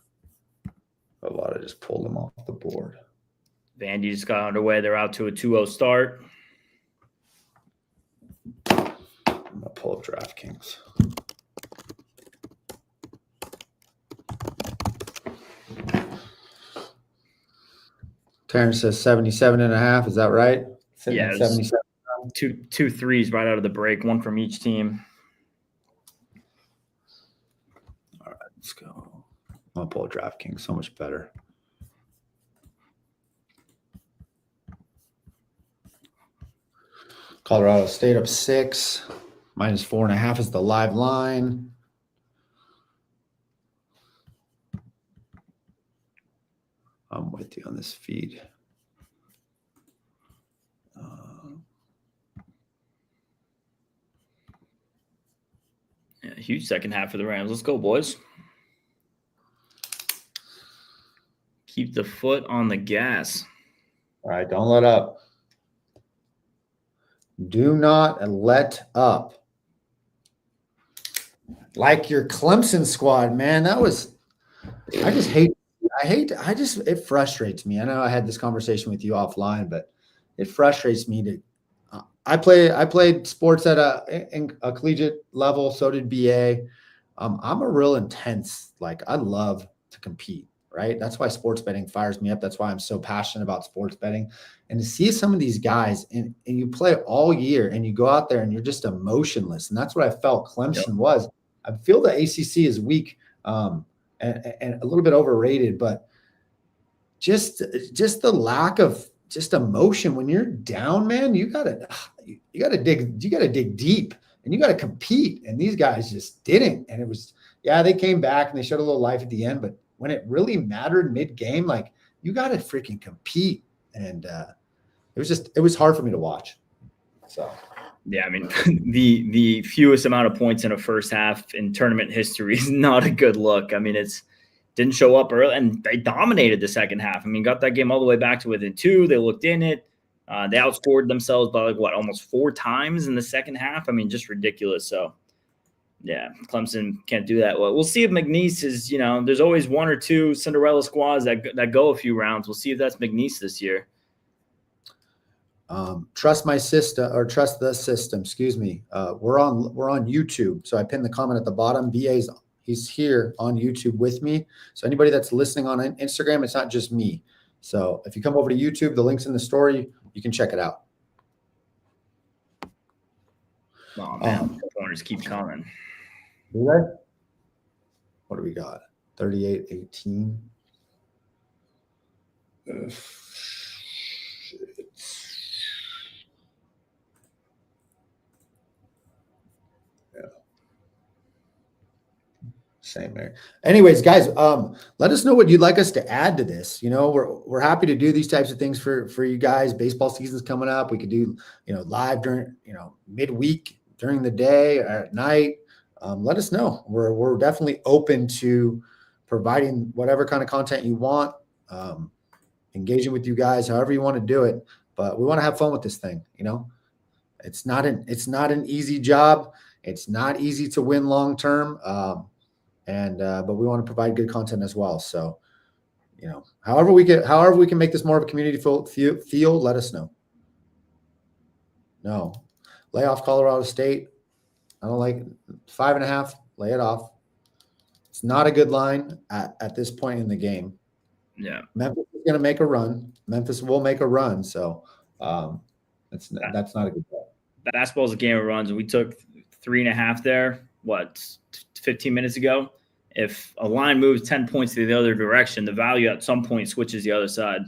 A lot of just pulled them off the board. Vandy just got underway. They're out to a 2-0 start. I'm going to pull up DraftKings. Terrence says 77.5. Is that right? Sitting Yeah, at 77. Two threes right out of the break, one from each team. All right, let's go. I'm going to pull DraftKings. So much better. Colorado State up 6. Minus 4.5 is the live line. I'm with you on this feed. Yeah, huge second half for the Rams. Let's go, boys. Keep the foot on the gas. All right, don't let up. Do not let up. Like your Clemson squad, man. That was – it frustrates me. I know I had this conversation with you offline, but it frustrates me to I played sports at a collegiate level. So did BA. I'm a real intense, I love to compete, right? That's why sports betting fires me up. That's why I'm so passionate about sports betting. And to see some of these guys and you play all year and you go out there and you're just emotionless. And that's what I felt Clemson was. I feel the ACC is weak and a little bit overrated, but just the lack of just emotion when you're down, man. You gotta dig deep and you gotta compete. And these guys just didn't. And it was, they came back and they showed a little life at the end, but when it really mattered mid-game, you gotta freaking compete. And it was hard for me to watch. So. Yeah, I mean, the fewest amount of points in a first half in tournament history is not a good look. I mean, didn't show up early, and they dominated the second half. I mean, got that game all the way back to within 2. They looked in it. They outscored themselves by almost 4 times in the second half. I mean, just ridiculous. So Yeah, Clemson can't do that. Well, we'll see if McNeese is, there's always one or two Cinderella squads that go a few rounds. We'll see if that's McNeese this year. Trust my system, or trust the system. Excuse me. We're on YouTube. So I pinned the comment at the bottom. He's here on YouTube with me. So anybody that's listening on Instagram, it's not just me. So if you come over to YouTube, the link's in the story. You can check it out. Oh man, corners keep coming. Do they? What do we got? 38-18. Same there. Anyways, guys, let us know what you'd like us to add to this. We're happy to do these types of things for you guys. Baseball season's coming up. We could do, live during, midweek, during the day or at night. Let us know. We're definitely open to providing whatever kind of content you want, engaging with you guys, however you want to do it. But we want to have fun with this thing. It's not an easy job. It's not easy to win long term. But we want to provide good content as well. So, however we can make this more of a community feel, let us know. No, lay off Colorado State. I don't like 5.5. Lay it off. It's not a good line at this point in the game. Yeah, Memphis is going to make a run. Memphis will make a run. So that's not a good bet. Basketball is a game of runs, and we took 3.5 there. 15 minutes ago? If a line moves 10 points to the other direction, the value at some point switches the other side.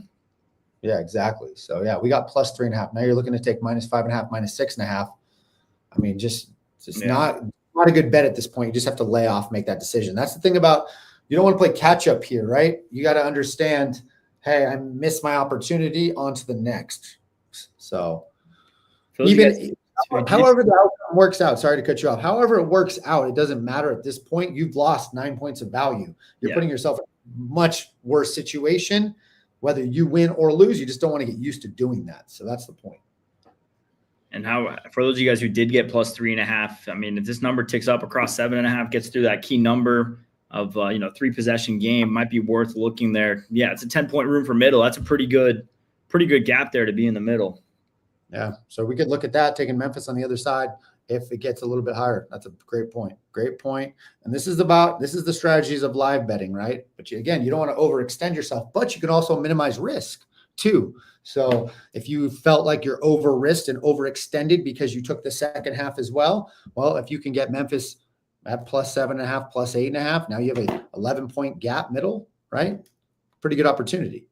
Yeah, exactly. So yeah, we got plus 3.5. Now you're looking to take minus 5.5, minus 6.5. I mean, just not a good bet at this point. You just have to lay off, make that decision. That's the thing about, you don't want to play catch up here, right? You got to understand, hey, I missed my opportunity, on to the next. So however the outcome works out, sorry to cut you off. However it works out, it doesn't matter at this point. You've lost 9 points of value. You're putting yourself in a much worse situation. Whether you win or lose, you just don't want to get used to doing that. So that's the point. And for those of you guys who did get plus 3.5, I mean, if this number ticks up across 7.5, gets through that key number of 3 possession game, might be worth looking there. Yeah, it's a 10-point room for middle. That's a pretty good gap there to be in the middle. Yeah, so we could look at that, taking Memphis on the other side if it gets a little bit higher. That's a great point. Great point. And this is the strategies of live betting, right? But you don't want to overextend yourself, but you can also minimize risk too. So if you felt like you're over risked and overextended because you took the second half as well, if you can get Memphis at plus 7.5, plus 8.5, now you have a 11-point gap middle, right? Pretty good opportunity.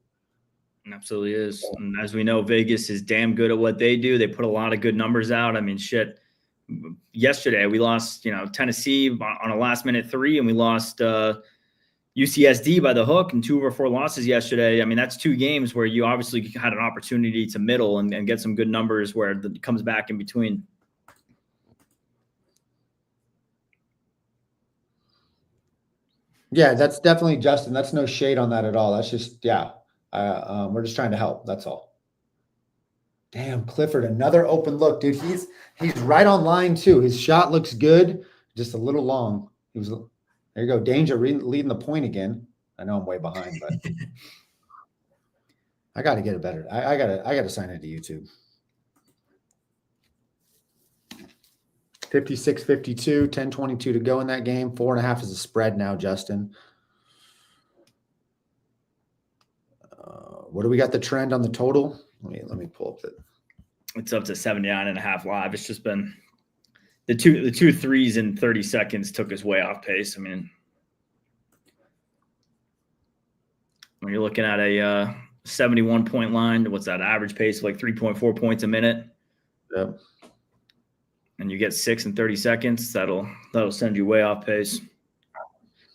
Absolutely is. And as we know, Vegas is damn good at what they do. They put a lot of good numbers out. I mean, shit. Yesterday we lost, Tennessee on a last-minute 3, and we lost UCSD by the hook, and 2 of our 4 losses yesterday. I mean, that's 2 games where you obviously had an opportunity to middle and get some good numbers where it comes back in between. Yeah, that's definitely, Justin. That's no shade on that at all. That's just, we're just trying to help. That's all. Damn, Clifford, another open look, dude. He's right on line too. His shot looks good, just a little long. There you go. Danger leading the point again. I know I'm way behind, but I got to get it better. I got to sign into YouTube. 56-52, 10-22 to go in that game. 4.5 is a spread now, Justin. What do we got the trend on the total? Let me pull up it's up to 79.5 live. It's just been the two threes in 30 seconds took us way off pace. I mean, when you're looking at a 71-point line, what's that average pace of like 3.4 points a minute? Yep. And you get 6 in 30 seconds, that'll send you way off pace.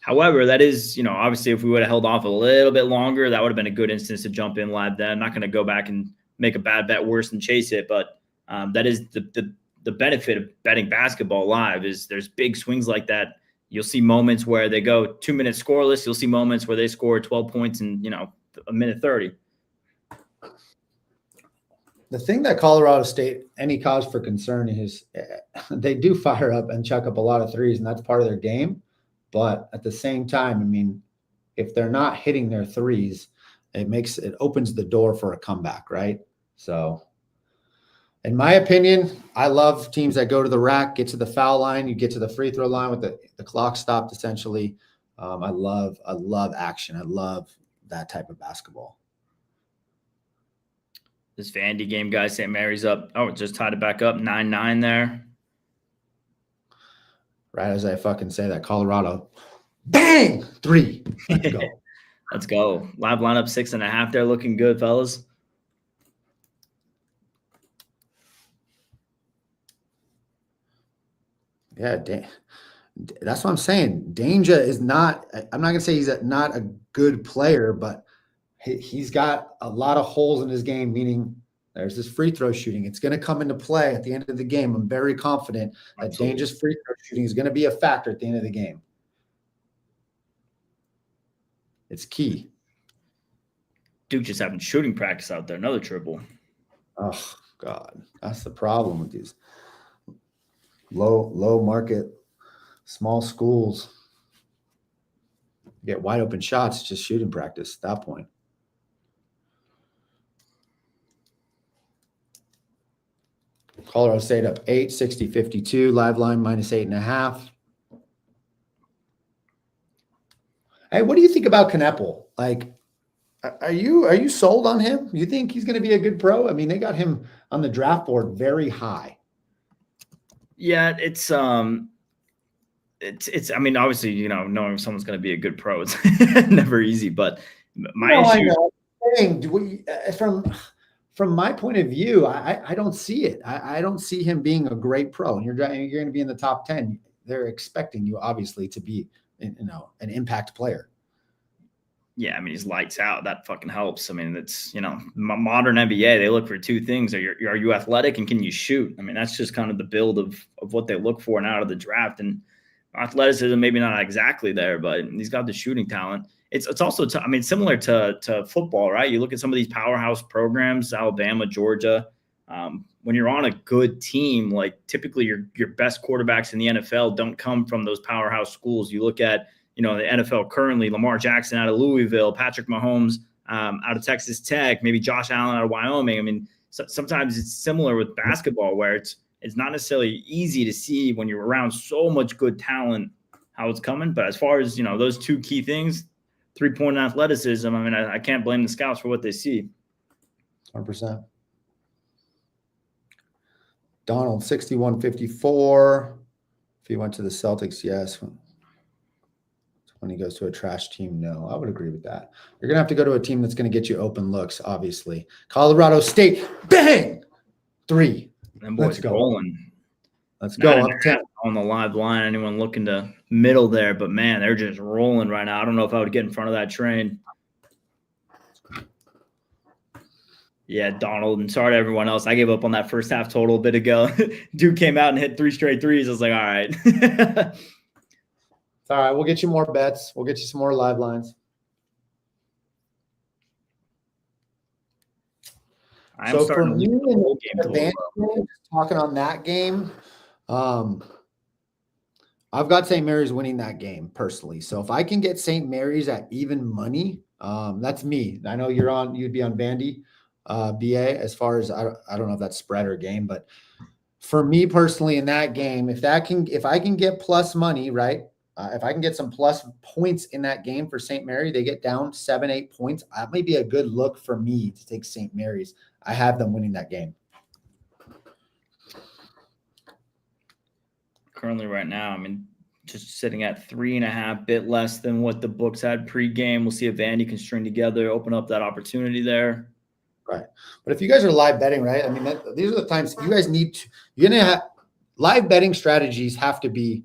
However, that is, obviously if we would have held off a little bit longer, that would have been a good instance to jump in live then. I'm not going to go back and make a bad bet worse than chase it, but that is the benefit of betting basketball live is there's big swings like that. You'll see moments where they go 2 minutes scoreless. You'll see moments where they score 12 points in, a minute 30. The thing that Colorado State, any cause for concern is they do fire up and chuck up a lot of threes, and that's part of their game. But at the same time, I mean, if they're not hitting their threes, it opens the door for a comeback, right? So in my opinion, I love teams that go to the rack, get to the foul line, you get to the free throw line with the clock stopped essentially. I love action. I love that type of basketball. This Vandy game, guys, St. Mary's up. Oh, it just tied it back up, 9-9 there. Right as I fucking say that, Colorado, bang, 3. Let's go. Let's go. Live lineup 6.5 there, looking good, fellas. Yeah, that's what I'm saying. Danger is not. I'm not gonna say he's not a good player, but he's got a lot of holes in his game. Meaning, there's this free throw shooting. It's going to come into play at the end of the game. I'm very confident that Danger's free throw shooting is going to be a factor at the end of the game. It's key. Duke just having shooting practice out there. Another triple. Oh God, that's the problem with these low market, small schools. You get wide open shots, just shooting practice at that point. Colorado State up 8, 60-52. Live line -8.5. Hey, what do you think about Kneppel? Like, are you sold on him? You think he's going to be a good pro? I mean, they got him on the draft board very high. Yeah, it's I mean, obviously, you know, knowing someone's going to be a good pro, it's never easy. But my issue from my point of view, I don't see it. I don't see him being a great pro. And you're going to be in the top 10. They're expecting you, obviously, to be, an impact player. Yeah, I mean, he's lights out. That fucking helps. I mean, it's, modern NBA, they look for two things. Are you athletic and can you shoot? I mean, that's just kind of the build of what they look for now out of the draft. And athleticism, maybe not exactly there, but he's got the shooting talent. It's also, similar to football, right? You look at some of these powerhouse programs, Alabama, Georgia. When you're on a good team, like typically your best quarterbacks in the NFL don't come from those powerhouse schools. You look at, the NFL currently, Lamar Jackson out of Louisville, Patrick Mahomes out of Texas Tech, maybe Josh Allen out of Wyoming. I mean, sometimes it's similar with basketball where it's not necessarily easy to see when you're around so much good talent how it's coming. But as far as, those two key things, 3-point athleticism, I mean, I can't blame the scouts for what they see. 100%. Donald, 61-54. If he went to the Celtics, yes. When he goes to a trash team, no. I would agree with that. You're going to have to go to a team that's going to get you open looks, obviously. Colorado State, bang! 3. Them boys Let's go. Rolling. Let's go. Up 10. On the live line, anyone looking to middle there, but man, they're just rolling right now. I don't know if I would get in front of that train. Yeah, Donald, and sorry to everyone else. I gave up on that first half total a bit ago. Dude came out and hit 3 straight threes. I was like, all right. It's all right. We'll get you more bets. We'll get you some more live lines. So for me, talking on that game, I've got St. Mary's winning that game personally. So if I can get St. Mary's at even money, that's me. I know you'd be on Vandy, BA, as far as I don't know if that's spread or game, but for me personally in that game, if I can get plus money, right? If I can get some plus points in that game for St. Mary, they get down 7-8 points. That may be a good look for me to take St. Mary's. I have them winning that game. Currently right now, just sitting at 3.5, bit less than what the books had pregame. We'll see if Vandy can string together, open up that opportunity there. Right. But if you guys are live betting, right? I mean, these are the times you guys need to, you're going to have live betting strategies have to be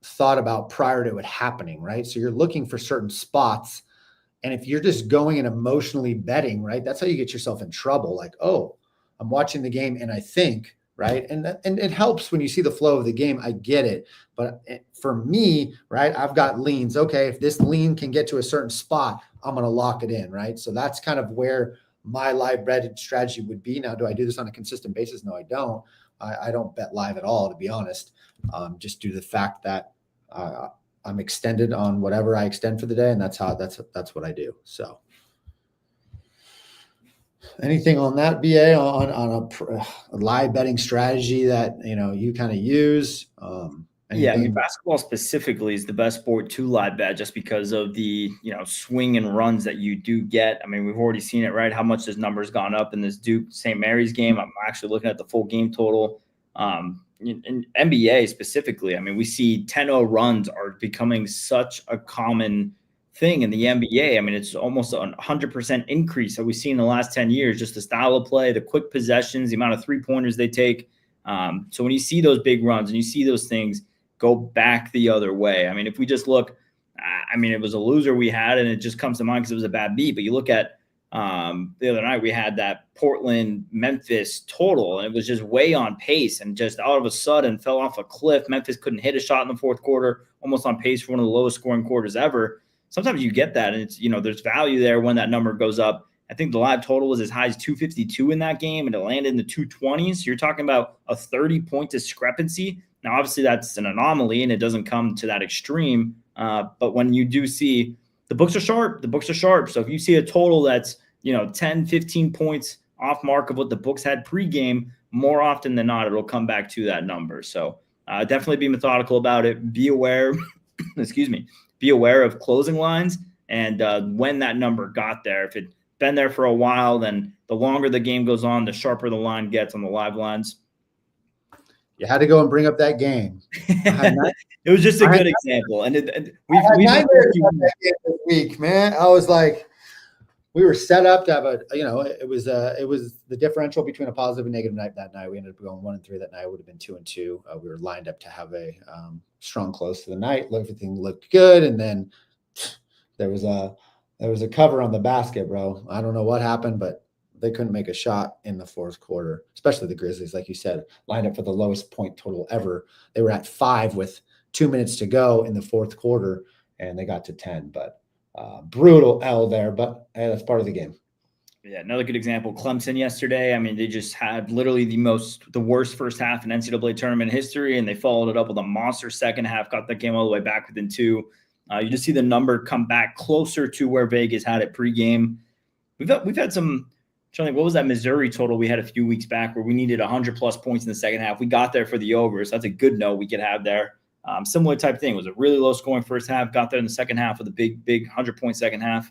thought about prior to it happening, right? So you're looking for certain spots. And if you're just going and emotionally betting, right, that's how you get yourself in trouble. Like, oh, I'm watching the game and I think, right? And it helps when you see the flow of the game. I get it. But for me, right, I've got leans. Okay, if this lean can get to a certain spot, I'm going to lock it in, right? So that's kind of where my live betting strategy would be. Now, do I do this on a consistent basis? No, I don't. I don't bet live at all, to be honest. Just due to the fact that I'm extended on whatever I extend for the day, and that's what I do. So, anything on that, BA, on a live betting strategy that you kind of use? Yeah, I mean, basketball specifically is the best sport to live bet just because of the, swing and runs that you do get. I mean, we've already seen it, right? How much this number's gone up in this Duke St. Mary's game. I'm actually looking at the full game total. In NBA specifically, I mean, we see 10-0 runs are becoming such a common thing in the NBA. I mean, it's almost a 100% increase that we've seen in the last 10 years, just the style of play, the quick possessions, the amount of three-pointers they take. So when you see those big runs and you see those things go back the other way. I mean, if we just look, it was a loser we had, and it just comes to mind because it was a bad beat. But you look at the other night, we had that Portland-Memphis total, and it was just way on pace and just all of a sudden fell off a cliff. Memphis couldn't hit a shot in the fourth quarter, almost on pace for one of the lowest scoring quarters ever. Sometimes you get that, and it's, there's value there when that number goes up. I think the live total was as high as 252 in that game, and it landed in the 220s. So you're talking about a 30-point discrepancy. Now, obviously, that's an anomaly, and it doesn't come to that extreme. But when you do see the books are sharp. So if you see a total that's 10, 15 points off mark of what the books had pregame, more often than not, it'll come back to that number. So definitely be methodical about it. Be aware, be aware of closing lines and when that number got there. If it's been there for a while, then the longer the game goes on, the sharper the line gets on the live lines. You had to go and bring up that game. It was just a good example. And we've that game this week, man. I was like, we were set up to have it was the differential between a positive and negative night that night. We ended up going 1-3 that night. It would have been 2-2. We were lined up to have a strong close to the night. Everything looked good. And then there was a cover on the basket, bro. I don't know what happened, but they couldn't make a shot in the fourth quarter, especially the Grizzlies, like you said, lined up for the lowest point total ever. They were at 5 with 2 minutes to go in the fourth quarter, and they got to 10. But brutal L there, but hey, that's part of the game. Yeah, another good example, Clemson yesterday. I mean, they just had literally the worst first half in NCAA tournament history, and they followed it up with a monster second half, got that game all the way back within 2. You just see the number come back closer to where Vegas had it pregame. We've had some. What was that Missouri total we had a few weeks back where we needed 100+ points in the second half? We got there for the over, so that's a good note we could have there. Similar type thing. It was a really low scoring first half, got there in the second half with a big 100-point second half.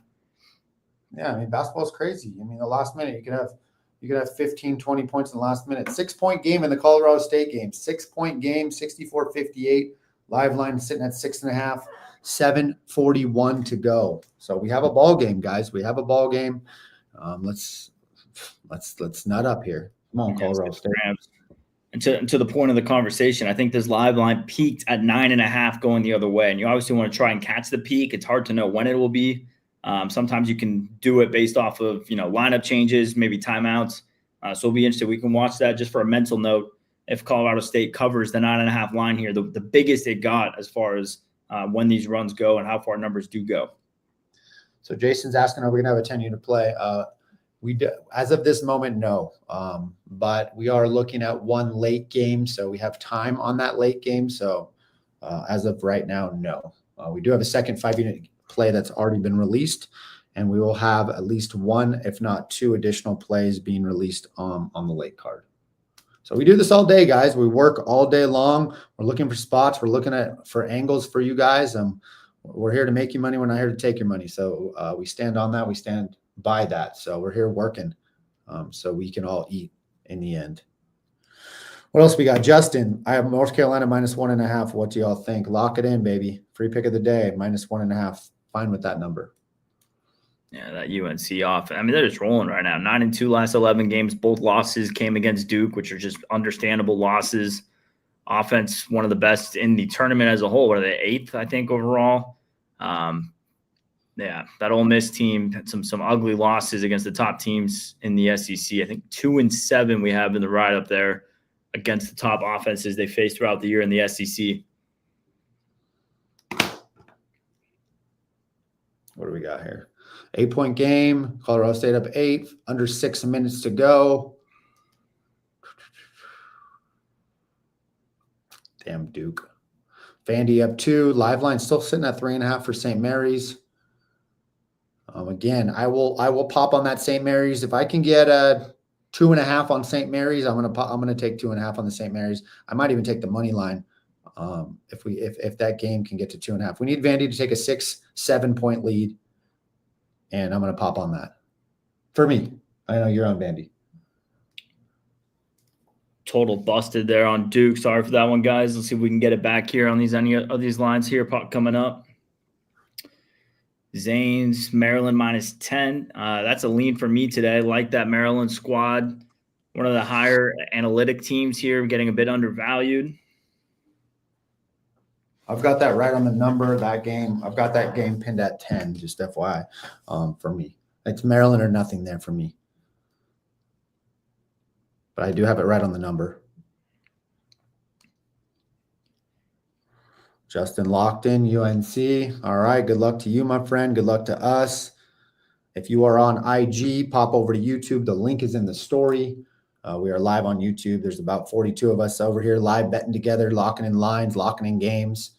Yeah, I mean, basketball is crazy. I mean, the last minute you could have 15, 20 points in the last minute. 6-point game in the Colorado State game. 6-point game, 64-58. Live line sitting at 6.5. 7:41 to go. So we have a ball game, guys. We have a ball game. Let's nut up here. Come on, Colorado State. And to the point of the conversation, I think this live line peaked at 9.5 going the other way. And you obviously want to try and catch the peak. It's hard to know when it will be. Sometimes you can do it based off of, lineup changes, maybe timeouts. So it'll be interesting. We can watch that just for a mental note. If Colorado State covers the 9.5 line here, the biggest it got as far as when these runs go and how far numbers do go. So Jason's asking, are we going to have a 10-unit play? We do, as of this moment, no. But we are looking at one late game, so we have time on that late game. So as of right now, no. We do have a second 5-unit play that's already been released, and we will have at least one, if not 2 additional plays being released on the late card. So we do this all day, guys. We work all day long. We're looking for spots. We're looking for angles for you guys. We're here to make you money. We're not here to take your money. So we stand on that. We stand by that. So we're here working so we can all eat in the end. What else we got? Justin, I have North Carolina -1.5. What do y'all think? Lock it in, baby. Free pick of the day, -1.5. Fine with that number. Yeah, that UNC off. I mean, they're just rolling right now. 9-2 last 11 games. Both losses came against Duke, which are just understandable losses. Offense, one of the best in the tournament as a whole. Are they 8th, I think, overall? Yeah, that Ole Miss team had some ugly losses against the top teams in the SEC. I think 2-7 we have in the ride up there against the top offenses they faced throughout the year in the SEC. What do we got here? 8-point game. Colorado State up 8. Under 6 minutes to go. Damn Duke. Vandy up 2. Live line still sitting at 3.5 for St. Mary's. Again, I will pop on that St. Mary's. If I can get a 2.5 on St. Mary's, I'm gonna take 2.5 on the St. Mary's. I might even take the money line. If that game can get to 2.5. We need Vandy to take a 6-7 point lead. And I'm gonna pop on that. For me. I know you're on Vandy. Total busted there on Duke. Sorry for that one, guys. Let's see if we can get it back here on any of these lines here coming up. Zanes, Maryland -10. That's a lean for me today. I like that Maryland squad. One of the higher analytic teams here, getting a bit undervalued. I've got that right on the number of that game. I've got that game pinned at 10, just FYI, for me. It's Maryland or nothing there for me. But I do have it right on the number. Justin locked in, UNC. All right, good luck to you, my friend. Good luck to us. If you are on IG, pop over to YouTube. The link is in the story. We are live on YouTube. There's about 42 of us over here live betting together, locking in lines, locking in games.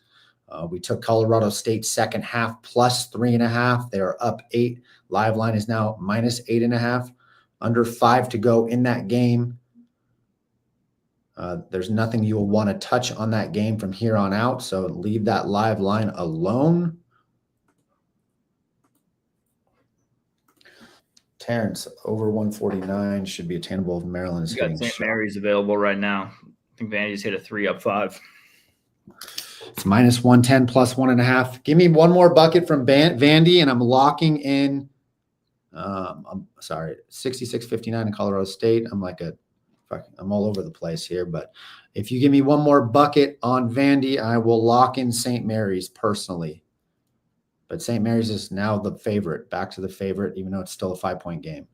We took Colorado State second half plus 3.5. They are up 8. Live line is now -8.5. Under 5 to go in that game. There's nothing you will want to touch on that game from here on out. So leave that live line alone. Terrence, over 149 should be attainable if Maryland is hitting. St. Mary's available right now. I think Vandy's hit a 3 up 5. It's -110 plus 1.5. Give me one more bucket from Vandy, and I'm locking in. I'm sorry, 66.59 in Colorado State. I'm all over the place here, but if you give me one more bucket on Vandy, I will lock in St. Mary's personally. But St. Mary's is now the favorite, back to the favorite, even though it's still a 5-point game.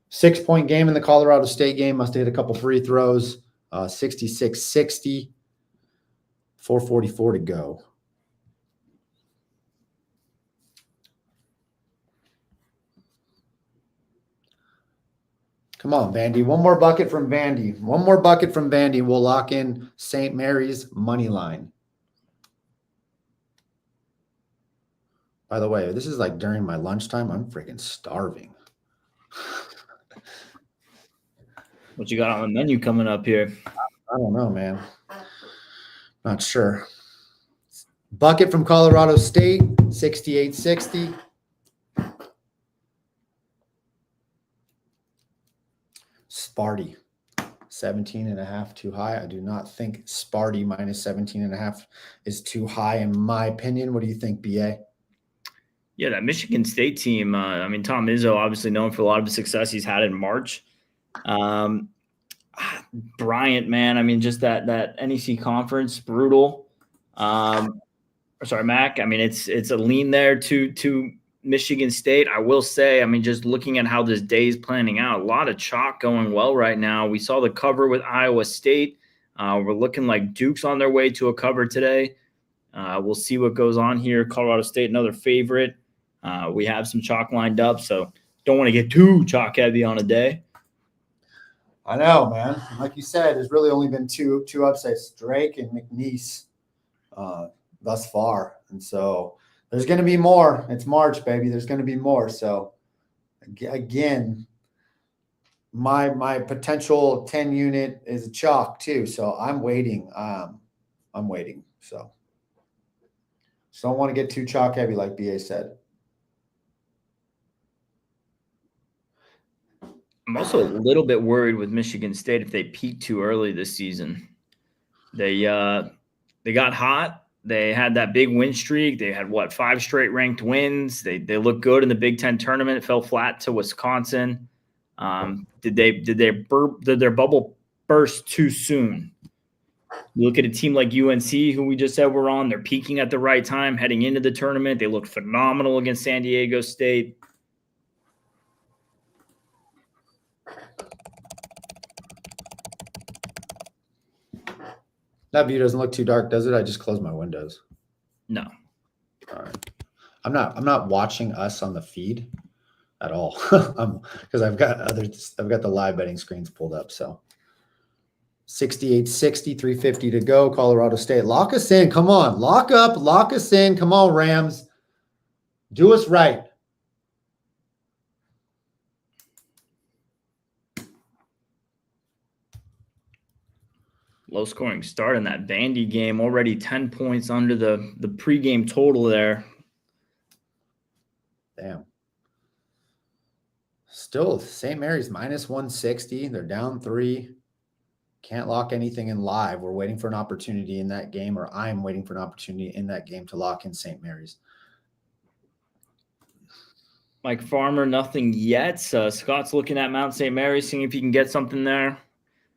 6-point game in the Colorado State game. Must have hit a couple free throws. 66-60. 4:44 to go. Come on, Vandy. One more bucket from Vandy. One more bucket from Vandy. We'll lock in St. Mary's money line. By the way, this is like during my lunchtime. I'm freaking starving. What you got on the menu coming up here? I don't know, man. Not sure. Bucket from Colorado State, 68-60. Sparty, 17.5 too high. I do not think Sparty -17.5 is too high in my opinion. What do you think, BA? Yeah, that Michigan State team, Tom Izzo, obviously known for a lot of the success he's had in March. Bryant, man, just that NEC conference, brutal. Mac, it's a lean there to Michigan State. I will say, just looking at how this day is planning out, a lot of chalk going well right now. We saw the cover with Iowa State. We're looking like Duke's on their way to a cover today. We'll see what goes on here. Colorado State, another favorite. We have some chalk lined up, so don't want to get too chalk heavy on a day. I know, man. Like you said, there's really only been two upsets, Drake and McNeese, thus far. And so there's going to be more. It's March, baby. There's going to be more. So again, my potential 10 unit is a chalk too. So I'm waiting. I'm waiting. So don't want to get too chalk heavy, like BA said. I'm also a little bit worried with Michigan State if they peak too early this season. They got hot. They had that big win streak. They had 5 straight ranked wins. They looked good in the Big Ten tournament. It fell flat to Wisconsin. Did their bubble burst too soon? You look at a team like UNC, who we just said we're on. They're peaking at the right time, heading into the tournament. They looked phenomenal against San Diego State. That view doesn't look too dark, does it? I just closed my windows. No. All right. I'm not watching us on the feed at all. Because I've got the live betting screens pulled up. So 68-60, 350 to go. Colorado State. Lock us in. Come on. Lock up. Lock us in. Come on, Rams. Do us right. Low scoring start in that Vandy game. Already 10 points under the pregame total there. Damn. Still, St. Mary's minus 160. They're down 3. Can't lock anything in live. We're waiting for an opportunity in that game, or I'm waiting for an opportunity in that game to lock in St. Mary's. Mike Farmer, nothing yet. Scott's looking at Mount St. Mary's, seeing if he can get something there.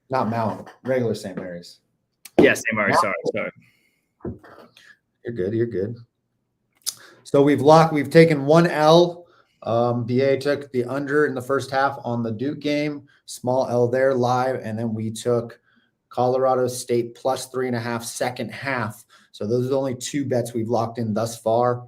Not Mount, regular St. Mary's. Yeah, St. Mary's. Sorry. You're good. You're good. So we've taken 1 L. BA took the under in the first half on the Duke game, small L there live. And then we took Colorado State plus 3.5 second half. So those are the only 2 bets we've locked in thus far.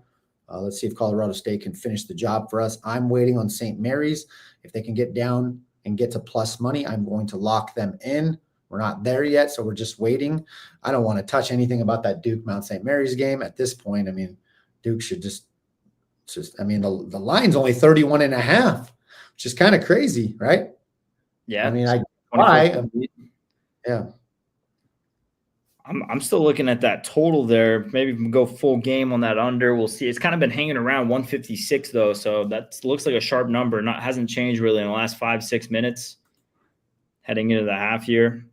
Let's see if Colorado State can finish the job for us. I'm waiting on St. Mary's. If they can get down and get to plus money, I'm going to lock them in. We're not there yet, so we're just waiting. I don't want to touch anything about that Duke Mount St. Mary's game at this point. I mean, Duke should just I mean, the line's only 31.5, which is kind of crazy, right? Yeah. I mean, yeah. I'm still looking at that total there. Maybe we can go full game on that under. We'll see. It's kind of been hanging around 156 though, so that looks like a sharp number. Hasn't changed really in the last 5-6 minutes heading into the half here.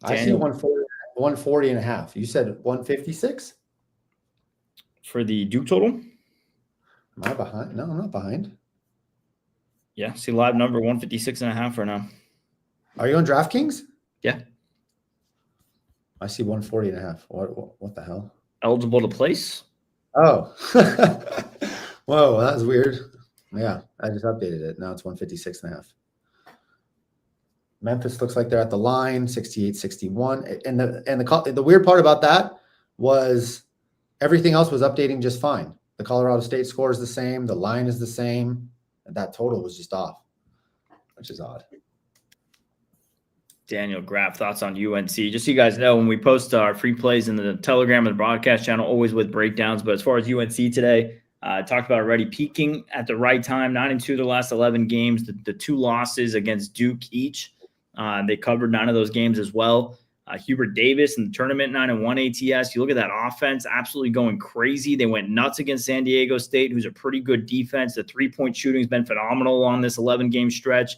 I see 140.5. You said 156 for the Duke total. Am I behind? No, I'm not behind. Yeah, see live number 156.5 right now. Are you on DraftKings? Yeah. I see 140.5. What the hell? Eligible to place? Oh. Whoa, that was weird. Yeah, I just updated it. Now it's 156.5. Memphis looks like they're at the line, 68-61. And the weird part about that was everything else was updating just fine. The Colorado State score is the same. The line is the same. And that total was just off, which is odd. Daniel Graff, thoughts on UNC? Just so you guys know, when we post our free plays in the Telegram and the broadcast channel, always with breakdowns. But as far as UNC today, I talked about already peaking at the right time, 9-2 their last 11 games, the 2 losses against Duke each. They covered 9 of those games as well. Hubert Davis in the tournament, 9-1 ATS. You look at that offense, absolutely going crazy. They went nuts against San Diego State, who's a pretty good defense. The 3-point shooting has been phenomenal on this 11-game stretch.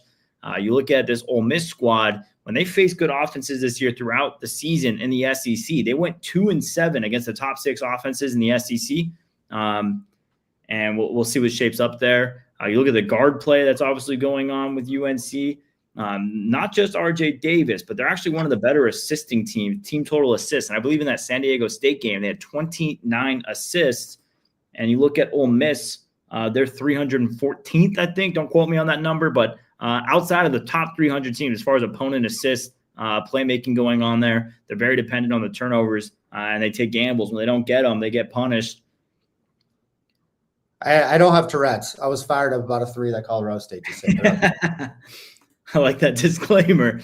You look at this Ole Miss squad, when they faced good offenses this year throughout the season in the SEC, they went 2-7 against the top 6 offenses in the SEC. And we'll see what shapes up there. You look at the guard play that's obviously going on with UNC. Not just RJ Davis, but they're actually one of the better assisting teams, team total assists. And I believe in that San Diego State game, they had 29 assists. And you look at Ole Miss, they're 314th, I think. Don't quote me on that number, but outside of the top 300 teams, as far as opponent assists, playmaking going on there, they're very dependent on the turnovers, and they take gambles. When they don't get them, they get punished. I don't have Tourette's. I was fired up about a 3 that Colorado State just said. I like that disclaimer.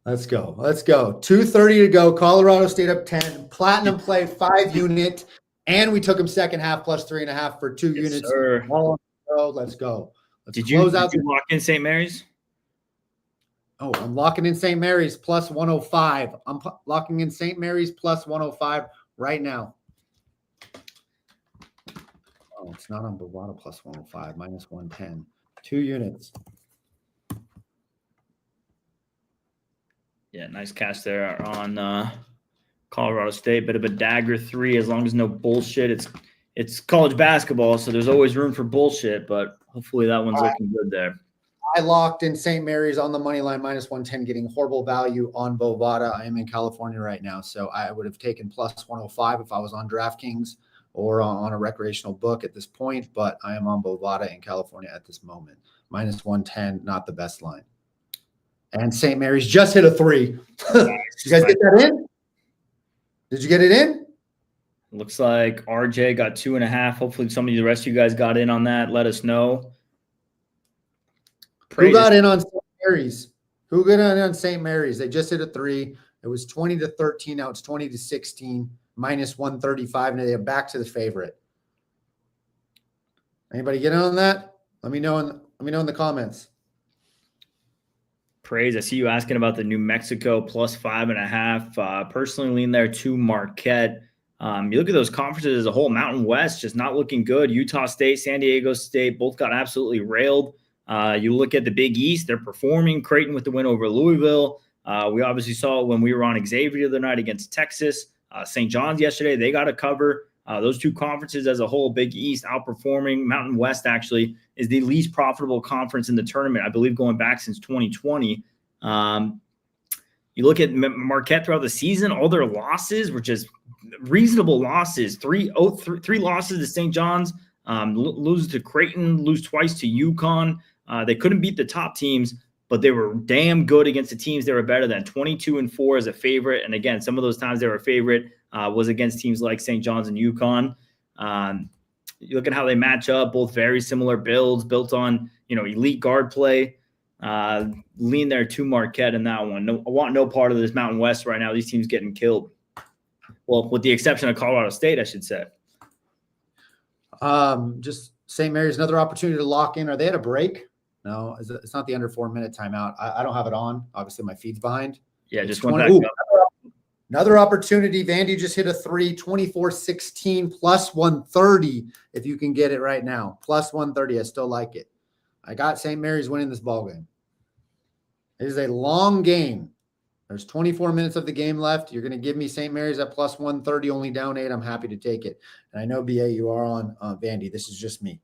Let's go. 2:30 to go. Colorado State up 10. Platinum play 5 unit. And we them second half plus 3.5 for 2 units. Sir. Let's go. Did you lock in St. Mary's? Oh, I'm locking in St. Mary's plus 105. I'm locking in St. Mary's plus 105 right now. Oh, it's not on Bovada plus 105, minus 110. 2 units. Yeah, nice catch there on Colorado State. Bit of a dagger 3, as long as no bullshit. It's college basketball, so there's always room for bullshit, but hopefully that one's looking good there. I locked in St. Mary's on the money line, minus 110, getting horrible value on Bovada. I am in California right now, so I would have taken plus 105 if I was on DraftKings or on a recreational book at this point, but I am on Bovada in California at this moment. Minus 110, not the best line. And St. Mary's just hit a 3. Did you guys get that in? Did you get it in? Looks like RJ got 2.5. Hopefully some of the rest of you guys got in on that. Let us know. Who got in on St. Mary's? Who got in on St. Mary's? They just hit a 3. It was 20-13. Now it's 20-16, minus 135. Now they're back to the favorite. Anybody get in on that? Let me know in the comments. Praise. I see you asking about the New Mexico plus 5.5. Personally lean there to Marquette. You look at those conferences as a whole, Mountain West just not looking good. Utah State, San Diego State, both got absolutely railed. You look at the Big East, they're performing. Creighton with the win over Louisville. We obviously saw it when we were on Xavier the other night against Texas. St. John's yesterday, they got a cover. Those two conferences as a whole, Big East outperforming. Mountain West actually is the least profitable conference in the tournament, I believe, going back since 2020. You look at Marquette throughout the season, all their losses were just reasonable losses. Three losses to St. John's, lose to Creighton, lose twice to UConn. They couldn't beat the top teams, but they were damn good against the teams they were better than. 22-4 as a favorite. And again, some of those times they were a favorite was against teams like St. John's and UConn. You look at how they match up, both very similar builds built on, elite guard play. Lean there to Marquette in that one. I want no part of this Mountain West right now. These teams getting killed. Well, with the exception of Colorado State, I should say. Just St. Mary's, another opportunity to lock in. Are they at a break? No, it's not the under 4-minute timeout. I don't have it on. Obviously, my feed's behind. Yeah, just went back up. Another opportunity. Vandy just hit a 3, 24-16, plus 130 if you can get it right now. Plus 130. I still like it. I got St. Mary's winning this ball game. It is a long game. There's 24 minutes of the game left. You're going to give me St. Mary's at plus 130, only down 8. I'm happy to take it. And I know, BA, you are on Vandy. This is just me.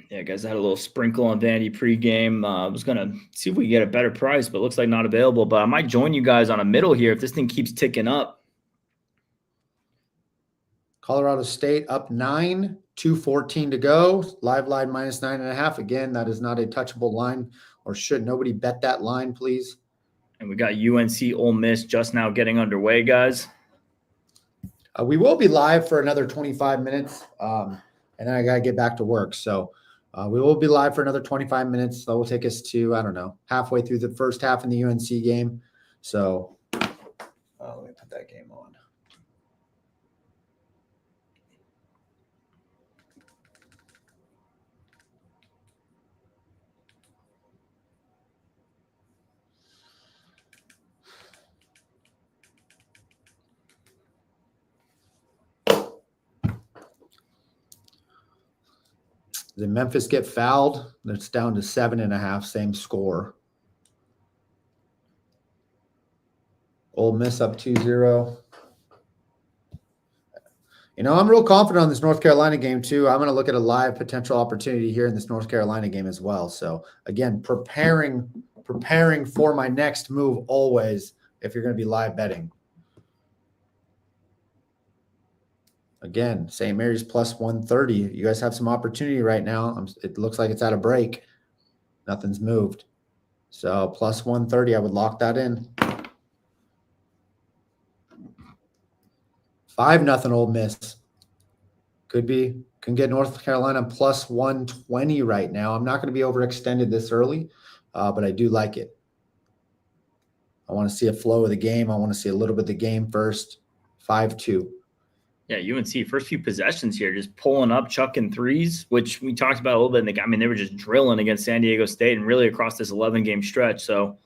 Yeah, guys, I had a little sprinkle on Vandy pregame. I was going to see if we can get a better price, but it looks like not available. But I might join you guys on a middle here if this thing keeps ticking up. Colorado State up 9, 2:14 to go. Live line minus 9.5. Again, that is not a touchable line, or should nobody bet that line, please. And we got UNC Ole Miss just now getting underway, guys. We will be live for another 25 minutes, and then I got to get back to work. So we will be live for another 25 minutes. That will take us to, halfway through the first half in the UNC game. So let me put that game on. Did Memphis get fouled? It's down to 7.5, same score. Ole Miss up 2-0. I'm real confident on this North Carolina game too. I'm going to look at a live potential opportunity here in this North Carolina game as well. So again, preparing for my next move always if you're going to be live betting. Again, St. Mary's plus 130. You guys have some opportunity right now. It looks like it's at a break. Nothing's moved. So plus 130, I would lock that in. 5-0 Ole Miss. Can get North Carolina plus 120 right now. I'm not going to be overextended this early, but I do like it. I want to see a flow of the game. I want to see a little bit of the game first. 5-2. Yeah, UNC, first few possessions here, just pulling up, chucking threes, which we talked about a little bit. They were just drilling against San Diego State and really across this 11-game stretch. So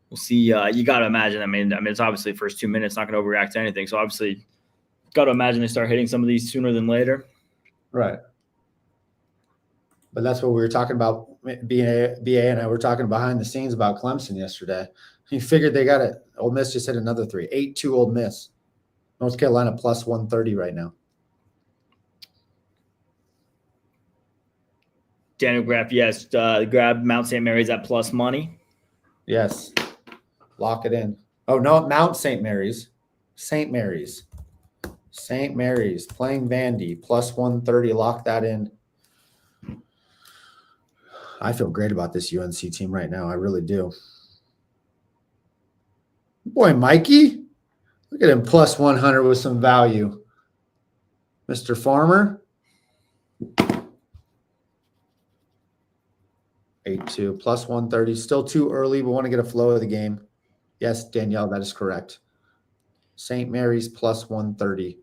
we'll see. You got to imagine. It's obviously first 2 minutes, not going to overreact to anything. So obviously, got to imagine they start hitting some of these sooner than later. Right. But that's what we were talking about. BA and I were talking behind the scenes about Clemson yesterday. You figured they got it. Ole Miss just hit another 3. 8-2 Ole Miss. North Carolina plus 130 right now. Daniel Graff, yes. Grab Mount St. Mary's at plus money. Yes. Lock it in. Oh, no, Mount St. Mary's. St. Mary's. St. Mary's playing Vandy plus 130. Lock that in. I feel great about this UNC team right now. I really do. Boy, Mikey, look at him plus 100 with some value. Mr. Farmer. 8-2 plus 130. Still too early. We want to get a flow of the game. Yes, Danielle, that is correct. St. Mary's plus 130.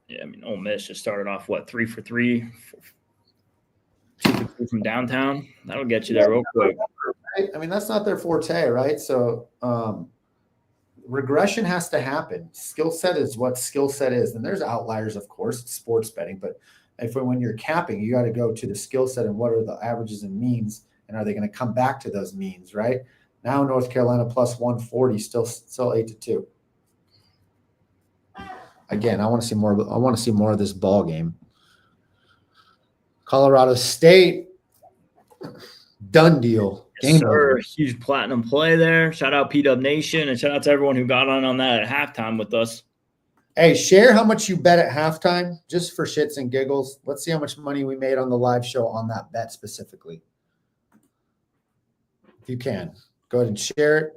Yeah, I mean, Ole Miss just started off, 3 for 3? 2 for 2 from downtown. That'll get you there real quick. Right? I mean, that's not their forte, right? So regression has to happen. Skill set is what skill set is. And there's outliers, of course. It's sports betting. But when you're capping, you got to go to the skill set and what are the averages and means, and are they going to come back to those means, right? Now North Carolina plus 140, still 8-2. Again, I want to see more. I want to see more of this ball game. Colorado State, done deal. Yes, sir. Huge platinum play there. Shout out PW Nation, and shout out to everyone who got on that at halftime with us. Hey, share how much you bet at halftime, just for shits and giggles. Let's see how much money we made on the live show on that bet specifically. If you can, go ahead and share it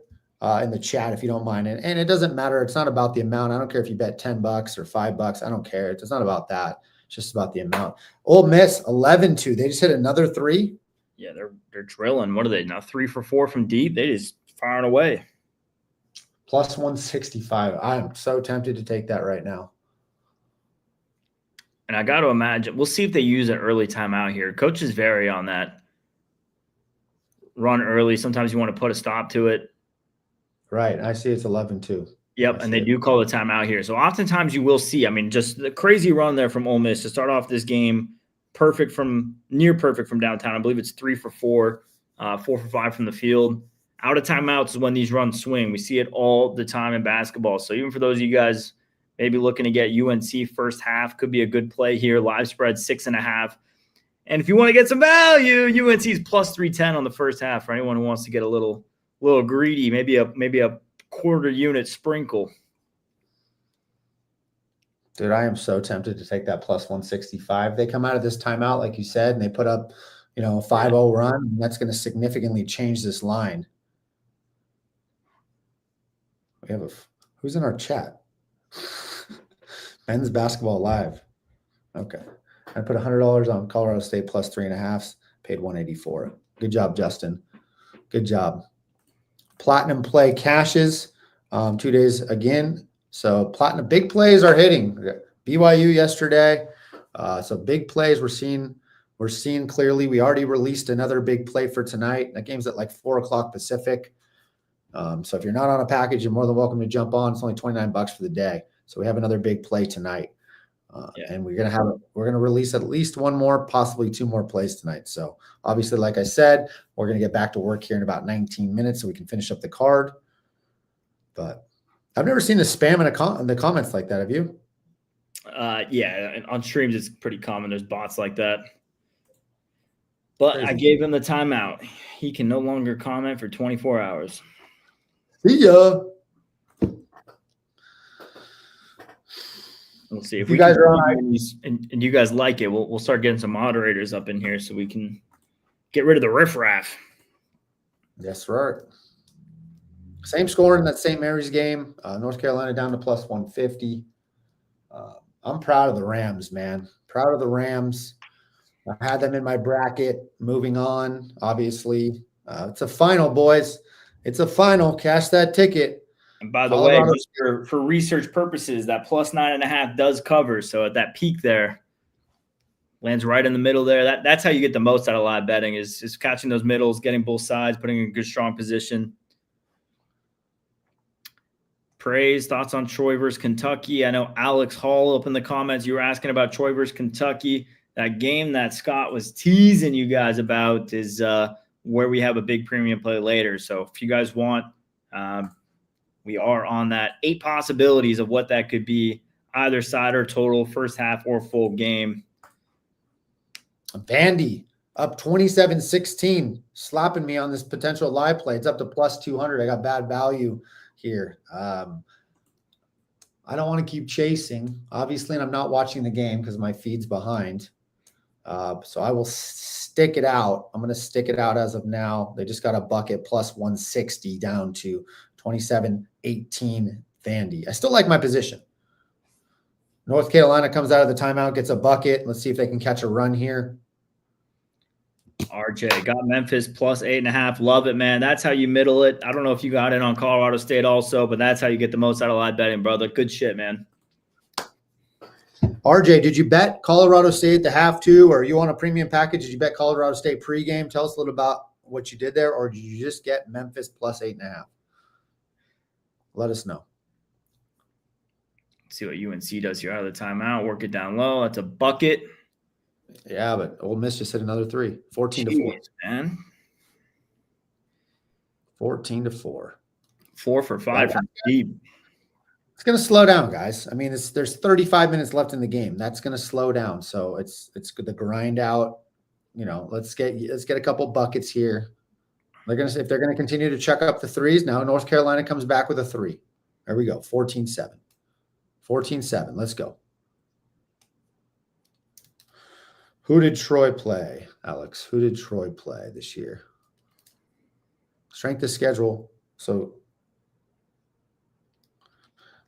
in the chat if you don't mind. And it doesn't matter. It's not about the amount. I don't care if you bet $10 or $5. I don't care. It's not about that. It's just about the amount. Ole Miss 11-2. They just hit another 3. Yeah, they're drilling. What are they now? 3 for 4 from deep. They just firing away. Plus 165. I'm so tempted to take that right now. And I got to imagine, we'll see if they use an early timeout here. Coaches vary on that. Run early. Sometimes you want to put a stop to it. Right. I see it's 11-2. Yep, and they do call the timeout here. So oftentimes you will see, I mean, just the crazy run there from Ole Miss to start off this game. Near perfect from downtown. I believe it's 3 for 4, 4 for 5 from the field. Out of timeouts is when these runs swing. We see it all the time in basketball. So even for those of you guys maybe looking to get UNC first half, could be a good play here. Live spread 6.5. And if you want to get some value, UNC is plus 310 on the first half for anyone who wants to get a little greedy, maybe a quarter unit sprinkle. Dude, I am so tempted to take that plus 165. They come out of this timeout, like you said, and they put up, a 5-0 run. And that's going to significantly change this line. We have who's in our chat? Men's Basketball Live. Okay. I put $100 on Colorado State plus 3.5, paid 184. Good job, Justin. Good job. Platinum play cashes 2 days again. So platinum big plays are hitting. BYU yesterday. So big plays we're seeing clearly. We already released another big play for tonight. That game's at like 4:00 Pacific. So if you're not on a package, you're more than welcome to jump on. It's only $29 for the day. So we have another big play tonight. And we're gonna release at least one more, possibly 2 more plays tonight. So obviously, like I said, we're gonna get back to work here in about 19 minutes so we can finish up the card. But I've never seen a spam in the comments like that. Have you? Yeah, and on streams it's pretty common. There's bots like that. But Crazy. I gave him the timeout. He can no longer comment for 24 hours. See ya. We'll see if you guys are on, and you guys like it. We'll start getting some moderators up in here so we can get rid of the riffraff. Yes, right. Same score in that St. Mary's game. North Carolina down to plus 150. I'm proud of the Rams, man. Proud of the Rams. I had them in my bracket. Moving on, obviously. It's a final, boys. It's a final. Cash that ticket. And by the way, just for research purposes, that plus 9.5 does cover. So at that peak there, lands right in the middle there. That's how you get the most out of live betting is catching those middles, getting both sides, putting in a good, strong position. Praise, thoughts on Troy versus Kentucky. I know Alex Hall up in the comments, you were asking about Troy versus Kentucky. That game that Scott was teasing you guys about is where we have a big premium play later. So if you guys want, we are on that. 8 possibilities of what that could be, either side or total, first half or full game. Vandy up 27-16, slapping me on this potential live play. It's up to plus 200. I got bad value here. I don't want to keep chasing, obviously, and I'm not watching the game because my feed's behind. So I will stick it out. I'm going to stick it out as of now. They just got a bucket plus 160 down to 27-18 Vandy. I still like my position. North Carolina comes out of the timeout, gets a bucket. Let's see if they can catch a run here. RJ got Memphis plus 8.5. Love it, man. That's how you middle it. I don't know if you got in on Colorado State also, but that's how you get the most out of live betting, brother. Good shit, man. RJ, did you bet Colorado State the half two, or you on a premium package? Did you bet Colorado State pregame? Tell us a little about what you did there, or did you just get Memphis plus 8.5? Let us know. Let's see what UNC does here out of the timeout. Work it down low. That's a bucket. Yeah, but Ole Miss just hit another three. 14-4. Man. 14-4. 4 for 5 from deep. It's going to slow down, guys. I mean, there's 35 minutes left in the game. That's going to slow down. So it's the grind out. You know, let's get a couple buckets here. They're going to say if they're going to continue to chuck up the threes. Now North Carolina comes back with a 3. There we go. 14-7. 14-7. Let's go. Who did Troy play, Alex? Who did Troy play this year? Strength of schedule. So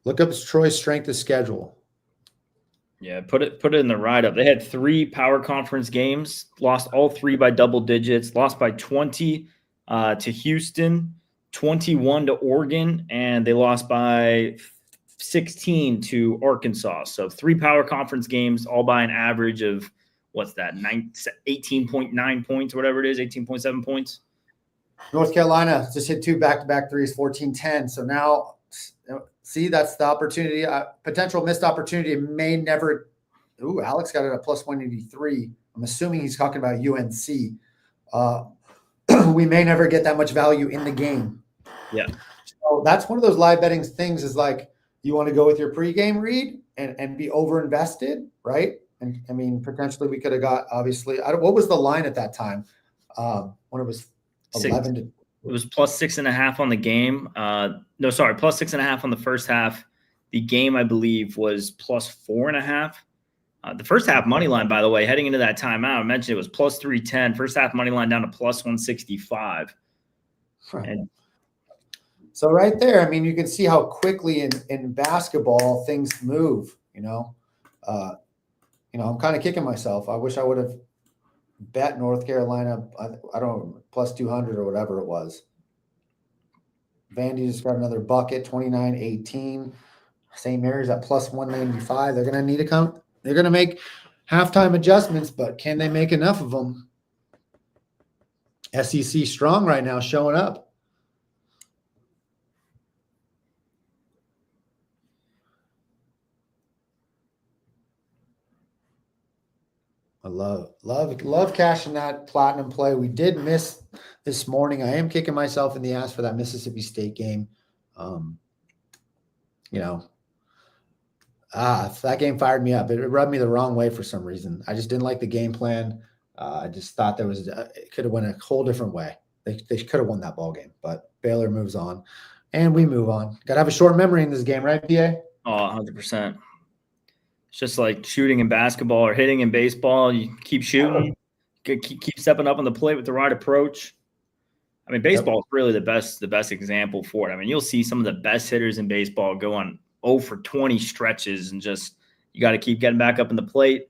look up Troy's strength of schedule. Yeah, put it in the write-up. They had 3 power conference games, lost all 3 by double digits, lost by 20 to Houston, 21 to Oregon, and they lost by 16 to Arkansas. So 3 power conference games, all by an average of, what's that, 18.9 points or whatever it is, 18.7 points. North Carolina just hit 2 back-to-back threes, 14-10. So now, see, that's the opportunity. Potential missed opportunity may never. Ooh, Alex got it at plus 183. I'm assuming he's talking about UNC. We may never get that much value in the game. Yeah. So that's one of those live betting things is like you want to go with your pregame read and be over-invested, right? And I mean, potentially we could have got, obviously, what was the line at that time when it was 11 to? It was plus 6.5 on the game. No, sorry, plus 6.5 on the first half. The game, I believe, was plus 4.5. The first half money line, by the way, heading into that timeout, I mentioned it was plus 310. First half money line down to plus 165. Right. And so right there, I mean, you can see how quickly in basketball things move. I'm kind of kicking myself. I wish I would have bet North Carolina. I don't know, plus 200 or whatever it was. Vandy just got another bucket, 29-18. St. Mary's at plus 195. They're going to need to come. They're going to make halftime adjustments, but can they make enough of them? SEC strong right now, showing up. I love cashing that platinum play. We did miss this morning. I am kicking myself in the ass for that Mississippi State game. That game fired me up. It rubbed me the wrong way for some reason. I just didn't like the game plan. I just thought it could have went a whole different way. They could have won that ball game, but Baylor moves on, and we move on. Got to have a short memory in this game, right, PA? Oh, 100%. It's just like shooting in basketball or hitting in baseball. You keep shooting, keep stepping up on the plate with the right approach. I mean, baseball is really the best example for it. I mean, you'll see some of the best hitters in baseball go on 0 for 20 stretches, and just you got to keep getting back up in the plate,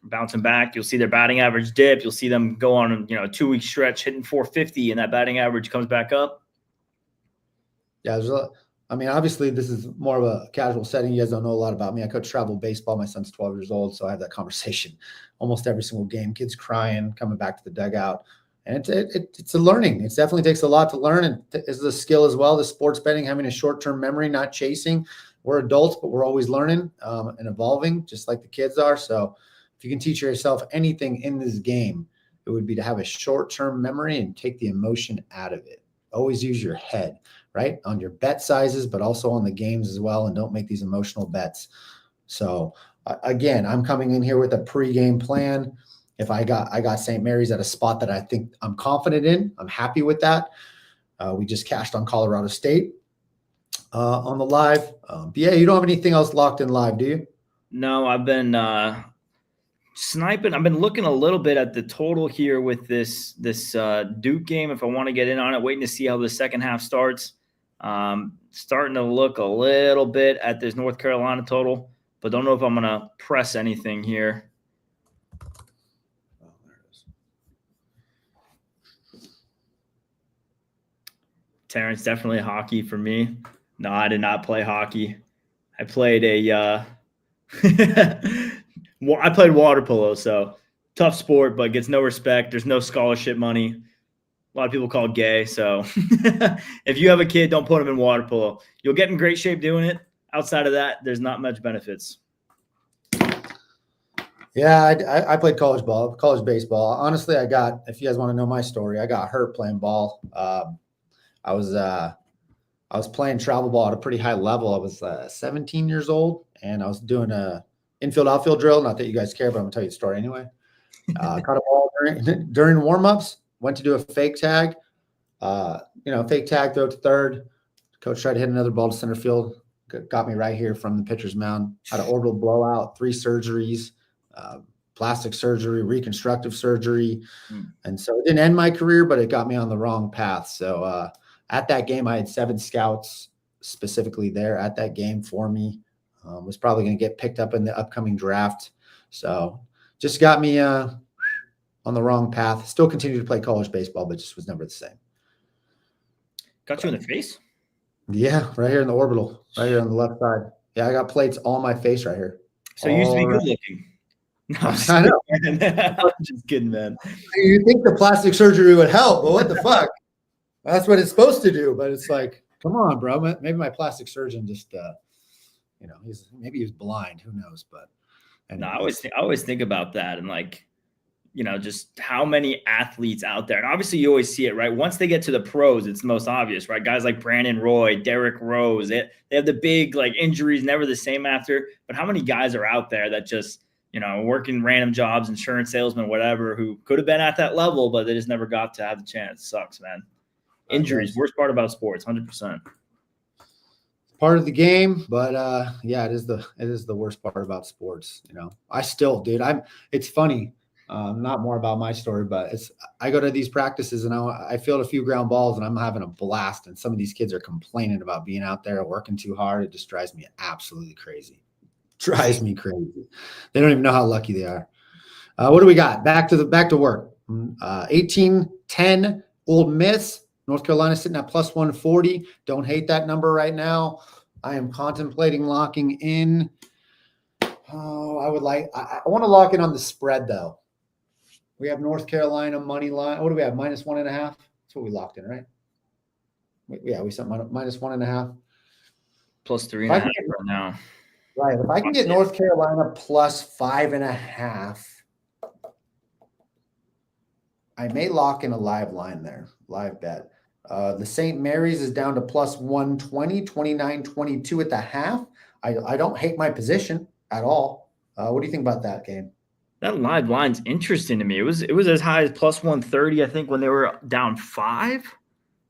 bouncing back. You'll see their batting average dip. You'll see them go on, a 2-week stretch hitting 450, and that batting average comes back up. Yeah, obviously this is more of a casual setting. You guys don't know a lot about me. I coach travel baseball. My son's 12 years old, so I have that conversation almost every single game. Kids crying, coming back to the dugout. And it's a learning. It definitely takes a lot to learn, and is the skill as well. The sports betting, having a short-term memory, not chasing. We're adults, but we're always learning and evolving, just like the kids are. So if you can teach yourself anything in this game, it would be to have a short-term memory and take the emotion out of it. Always use your head, right, on your bet sizes, but also on the games as well, and don't make these emotional bets. So again, I'm coming in here with a pregame plan. If I got St. Mary's at a spot that I think I'm confident in, I'm happy with that. We just cashed on Colorado State on the live. Yeah, you don't have anything else locked in live, do you? No, I've been sniping. I've been looking a little bit at the total here with this Duke game. If I want to get in on it, waiting to see how the second half starts. Starting to look a little bit at this North Carolina total, but don't know if I'm gonna press anything here. Oh, there it is. Terrence, definitely hockey for me. No, I did not play hockey. I played I played water polo, so tough sport, but gets no respect. There's no scholarship money. A lot of people call it gay. So if you have a kid, don't put him in water polo. You'll get in great shape doing it. Outside of that, there's not much benefits. Yeah, I played college baseball. Honestly, if you guys want to know my story, I got hurt playing ball. I was playing travel ball at a pretty high level. I was 17 years old, and I was doing a infield outfield drill. Not that you guys care, but I'm gonna tell you the story anyway. Caught a ball during warm-ups, went to do a fake tag. Fake tag, throw it to third. Coach tried to hit another ball to center field. Got me right here from the pitcher's mound. Had an orbital blowout, 3 surgeries, plastic surgery, reconstructive surgery. And so it didn't end my career, but it got me on the wrong path. So at that game, I had 7 scouts specifically there at that game for me. Was probably going to get picked up in the upcoming draft. So just got me on the wrong path. Still continued to play college baseball, but just was never the same. Got you in the face? Yeah, right here in the orbital, right here on the left side. Yeah, I got plates all on my face right here. So you used to be good looking. No, I know. I'm just kidding, man. You think the plastic surgery would help, but what the fuck? That's what it's supposed to do. But it's like, come on, bro. Maybe my plastic surgeon just, maybe he was blind. Who knows? But no, I always think about that and like, just how many athletes out there. And obviously you always see it, right? Once they get to the pros, it's most obvious, right? Guys like Brandon Roy, Derrick Rose, they have the big like injuries, never the same after. But how many guys are out there that just, working random jobs, insurance salesman, whatever, who could have been at that level, but they just never got to have the chance. It sucks, man. Injuries, worst part about sports, 100%. Part of the game, but it is the worst part about sports. I still, dude, it's funny. Not more about my story, but I go to these practices and I field a few ground balls and I'm having a blast. And some of these kids are complaining about being out there working too hard. It just drives me absolutely crazy. Drives me crazy. They don't even know how lucky they are. What do we got? Back to work. 18-10 Ole Miss. North Carolina sitting at plus 140. Don't hate that number right now. I am contemplating locking in. Oh, I want to lock in on the spread though. We have North Carolina money line. What do we have? -1.5. That's what we locked in, right? Yeah, we set -1.5. Plus 3.5 right now. Right. If I can get North Carolina plus 5.5, I may lock in a live line there. Live bet. The St. Mary's is down to plus 120, 29-22 at the half. I don't hate my position at all. What do you think about that game? That live line's interesting to me. It was as high as plus 130, I think, when they were down 5, if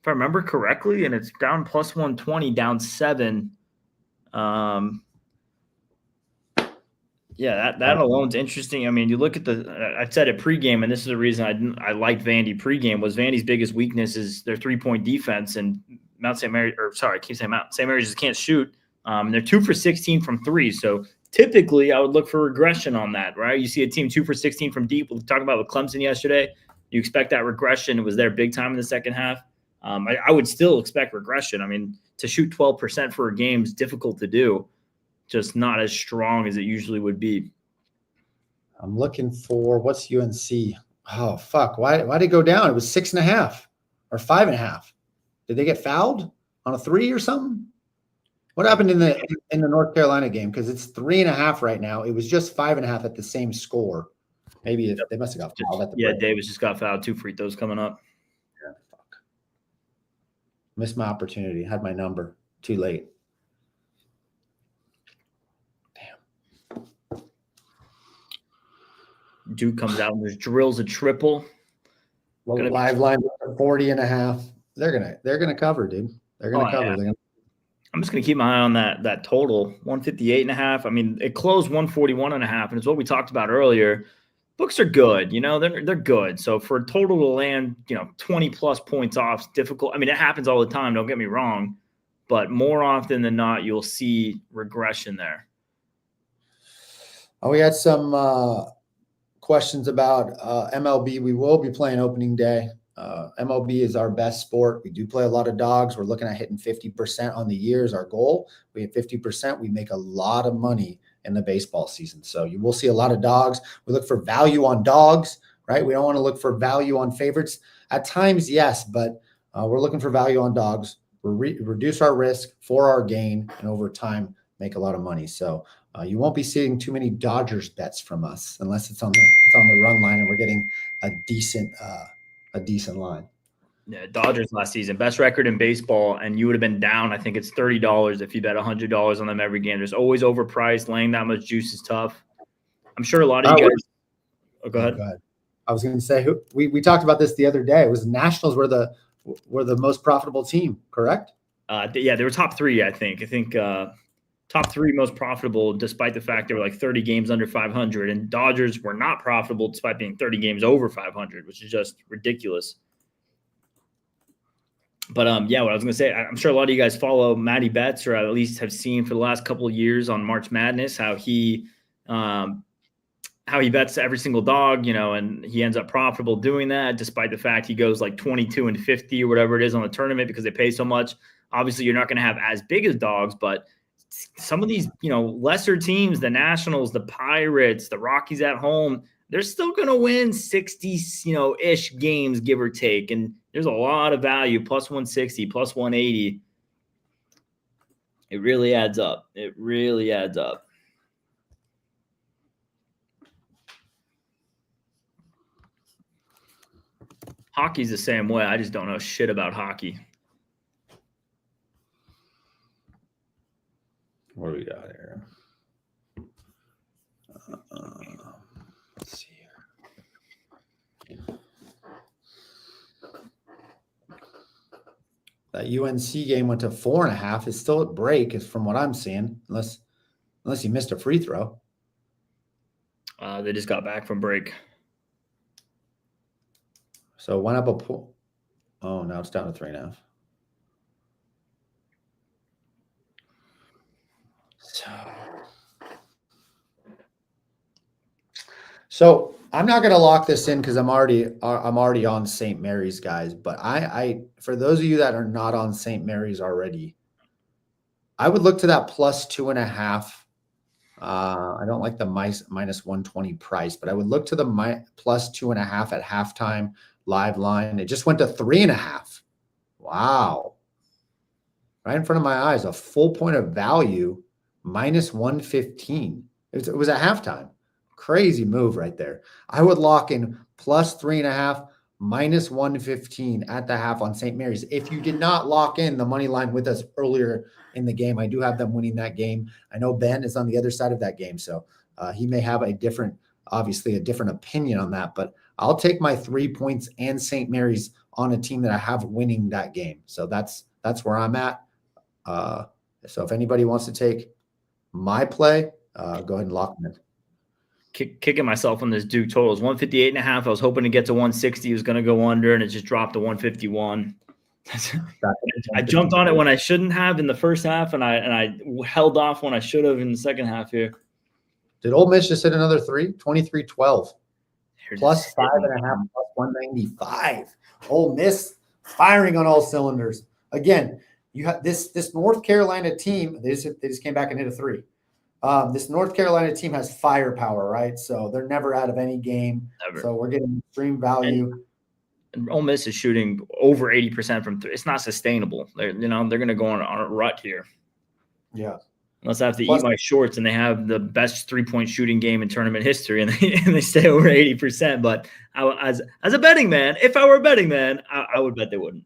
I remember correctly, and it's down plus 120, down 7. That alone's interesting. I mean, you look at I said it pregame, and this is the reason I liked Vandy pregame, was Vandy's biggest weakness is their 3-point defense, and St. Mary's just can't shoot. They're 2 for 16 from 3, so typically I would look for regression on that, right? You see a team 2 for 16 from deep. We'll talk about with Clemson yesterday. You expect that regression. It was there big time in the second half. I would still expect regression. I mean, to shoot 12% for a game is difficult to do, just not as strong as it usually would be. I'm looking for what's UNC. Oh, fuck. Why did it go down? It was 6.5 or 5.5. Did they get fouled on a 3 or something? What happened in the North Carolina game? Because it's 3.5 right now. It was just 5.5 at the same score. Maybe they must have got fouled at the break. Davis just got fouled. 2 free throws coming up. Yeah, fuck. Missed my opportunity. Had my number. Too late. Damn. Duke comes out and just drills a triple. Well, live line 40.5. They're gonna cover, dude. They're gonna cover. Yeah. I'm just going to keep my eye on that total 158.5. I mean, it closed 141.5, and it's what we talked about earlier. Books are good, they're good. So for a total to land, 20 plus points off is difficult. I mean, it happens all the time. Don't get me wrong, but more often than not, you'll see regression there. We had some questions about MLB. We will be playing opening day. MLB is our best sport. We do play a lot of dogs. We're looking at hitting 50% on the year is our goal. We hit 50%. We make a lot of money in the baseball season. So you will see a lot of dogs. We look for value on dogs, right? We don't want to look for value on favorites. At times, yes, but we're looking for value on dogs. We reduce our risk for our gain, and over time, make a lot of money. So you won't be seeing too many Dodgers bets from us unless it's on the run line and we're getting a decent line. Yeah, Dodgers last season, best record in baseball, and you would have been down. I think it's $30 if you bet $100 on them every game. There's always overpriced. Laying that much juice is tough. I'm sure a lot of you guys. Go ahead. Go ahead. I was going to say we talked about this the other day. It was Nationals were the most profitable team, correct? Yeah, they were top three. I think top three most profitable, despite the fact they were like 30 games under 500, and Dodgers were not profitable despite being 30 games over 500, which is just ridiculous. But what I was going to say, I'm sure a lot of you guys follow Matty Betts, or at least have seen for the last couple of years on March Madness how he bets every single dog, and he ends up profitable doing that, despite the fact he goes like 22-50 or whatever it is on the tournament because they pay so much. Obviously, you're not going to have as big as dogs, but some of these, lesser teams, the Nationals, the Pirates, the Rockies at home, they're still going to win 60, ish games, give or take. And there's a lot of value, plus 160, plus 180. It really adds up. It really adds up. Hockey's the same way. I just don't know shit about hockey. What do we got here? Let's see here. That UNC game went to 4.5. It's still at break, is from what I'm seeing, unless you missed a free throw. They just got back from break. So it went up a point. Oh, now it's down to 3.5. So I'm not going to lock this in because I'm already on St. Mary's, guys. But I for those of you that are not on St. Mary's already, I would look to that plus 2.5. I don't like the minus 120 price, but I would look to the plus 2.5 at halftime live line. It just went to 3.5. Wow. Right in front of my eyes, a full point of value, minus 115. It was at halftime. Crazy move right there. I would lock in plus 3.5, minus 115 at the half on St. Mary's. If you did not lock in the money line with us earlier in the game, I do have them winning that game. I know Ben is on the other side of that game, so he may have a different opinion on that, but I'll take my 3 points and St. Mary's on a team that I have winning that game. So that's where I'm at. So if anybody wants to take my play, go ahead and lock them in. Kicking myself on this Duke totals 158.5. I was hoping to get to 160. It was going to go under, and it just dropped to 151. I jumped on it when I shouldn't have in the first half, and I held off when I should have in the second half here. Did Ole Miss just hit another 23-12? Plus 5.5, plus 195. Ole Miss firing on all cylinders. Again, you have this North Carolina team. They just came back and hit a 3. This North Carolina team has firepower, right? So they're never out of any game. Never. So we're getting extreme value. And Ole Miss is shooting over 80% from 3. It's not sustainable. They're going to go on a rut here. Yeah. Unless I have to eat my shorts and they have the best 3-point shooting game in tournament history and they stay over 80%. But as a betting man, if I were a betting man, I would bet they wouldn't.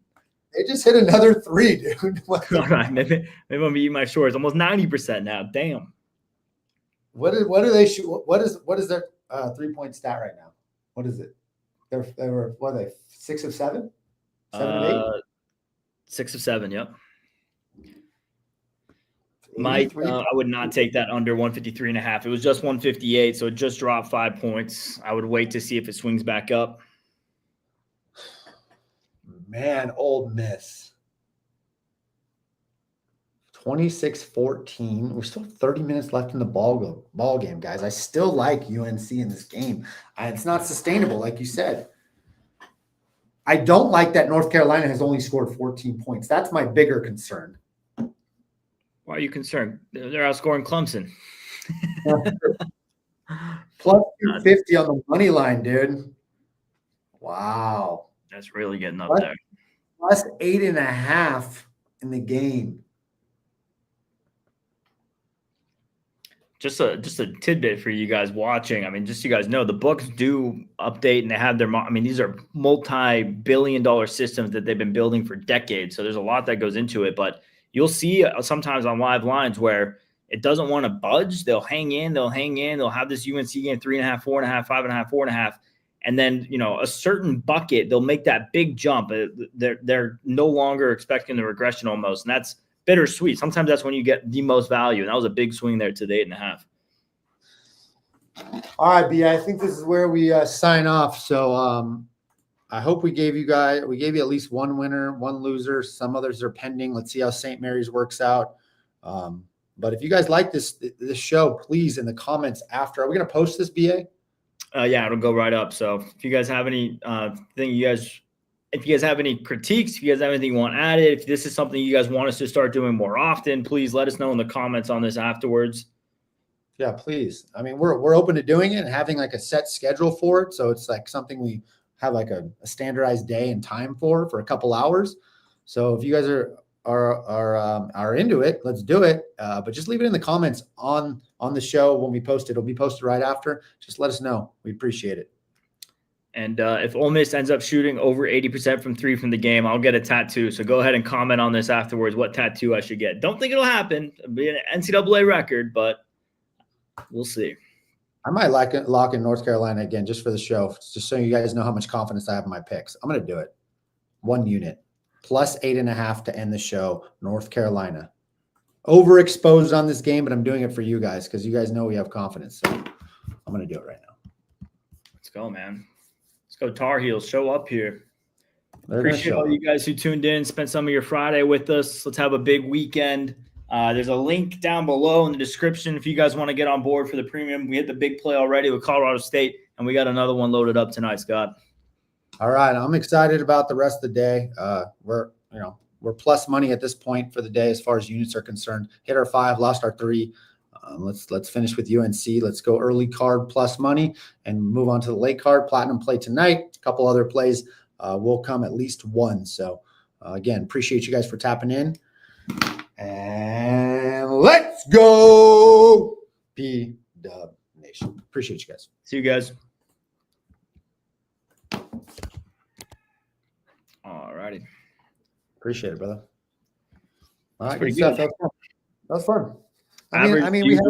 They just hit another 3, dude. All right, maybe I'm gonna eat my shorts. Almost 90% now. Damn. What do they shoot? What is their 3-point stat right now? What is it? They were 6 of 7? 7 of 8? 6 of 7. Yep. Mike, 83? I would not take that under 153.5. It was just 158, so it just dropped 5 points. I would wait to see if it swings back up. Man, Ole Miss. 26-14. We're still 30 minutes left in the ball game, guys. I still like UNC in this game. It's not sustainable, like you said. I don't like that North Carolina has only scored 14 points. That's my bigger concern. Why are you concerned? They're outscoring Clemson. Plus 250 on the money line, dude. Wow. That's really getting up there. Plus 8.5 in the game. Just a tidbit for you guys watching. I mean, just so you guys know, the books do update and they have their. I mean, these are multi-billion-dollar systems that they've been building for decades. So there's a lot that goes into it. But you'll see sometimes on live lines where it doesn't want to budge. They'll hang in. They'll have this UNC game 3.5, 4.5, 5.5, 4.5. And then, a certain bucket, they'll make that big jump. They're no longer expecting the regression almost. And that's bittersweet. Sometimes that's when you get the most value. And that was a big swing there to the 8.5. All right, B. I think this is where we sign off. So I hope we gave you at least one winner, one loser. Some others are pending. Let's see how St. Mary's works out. But if you guys like this show, please in the comments after. Are we going to post this, BA? Yeah, it'll go right up. So if you guys have any if you guys have any critiques, if you guys have anything you want added, if this is something you guys want us to start doing more often, please let us know in the comments on this afterwards. Yeah, please. I mean, we're open to doing it and having like a set schedule for it. So it's like something we have like a standardized day and time for a couple hours. So if you guys are into it, let's do it. But just leave it in the comments on the show when we post it. It'll be posted right after. Just let us know. We appreciate it. And if Ole Miss ends up shooting over 80% from three from the game, I'll get a tattoo. So go ahead and comment on this afterwards what tattoo I should get. Don't think it'll happen. It'll be an NCAA record, but we'll see. I might lock in North Carolina again just for the show, just so you guys know how much confidence I have in my picks. I'm going to do it. 1 unit. Plus 8.5 to end the show. North Carolina. Overexposed on this game, but I'm doing it for you guys because you guys know we have confidence. So I'm going to do it right now. Let's go, man. Let's go Tar Heels. Show up here. Appreciate all you guys who tuned in, spent some of your Friday with us. Let's have a big weekend. There's a link down below in the description if you guys want to get on board for the premium. We hit the big play already with Colorado State, and we got another one loaded up tonight, Scott. All right, I'm excited about the rest of the day. We're plus money at this point for the day as far as units are concerned. Hit our 5, lost our 3. Let's finish with UNC. Let's go early card plus money and move on to the late card. Platinum play tonight. A couple other plays will come, at least one. So again, appreciate you guys for tapping in. And let's go B-Dub Nation. Appreciate you guys. See you guys. All righty. Appreciate it, brother. All right, good stuff. That was fun. I mean, we had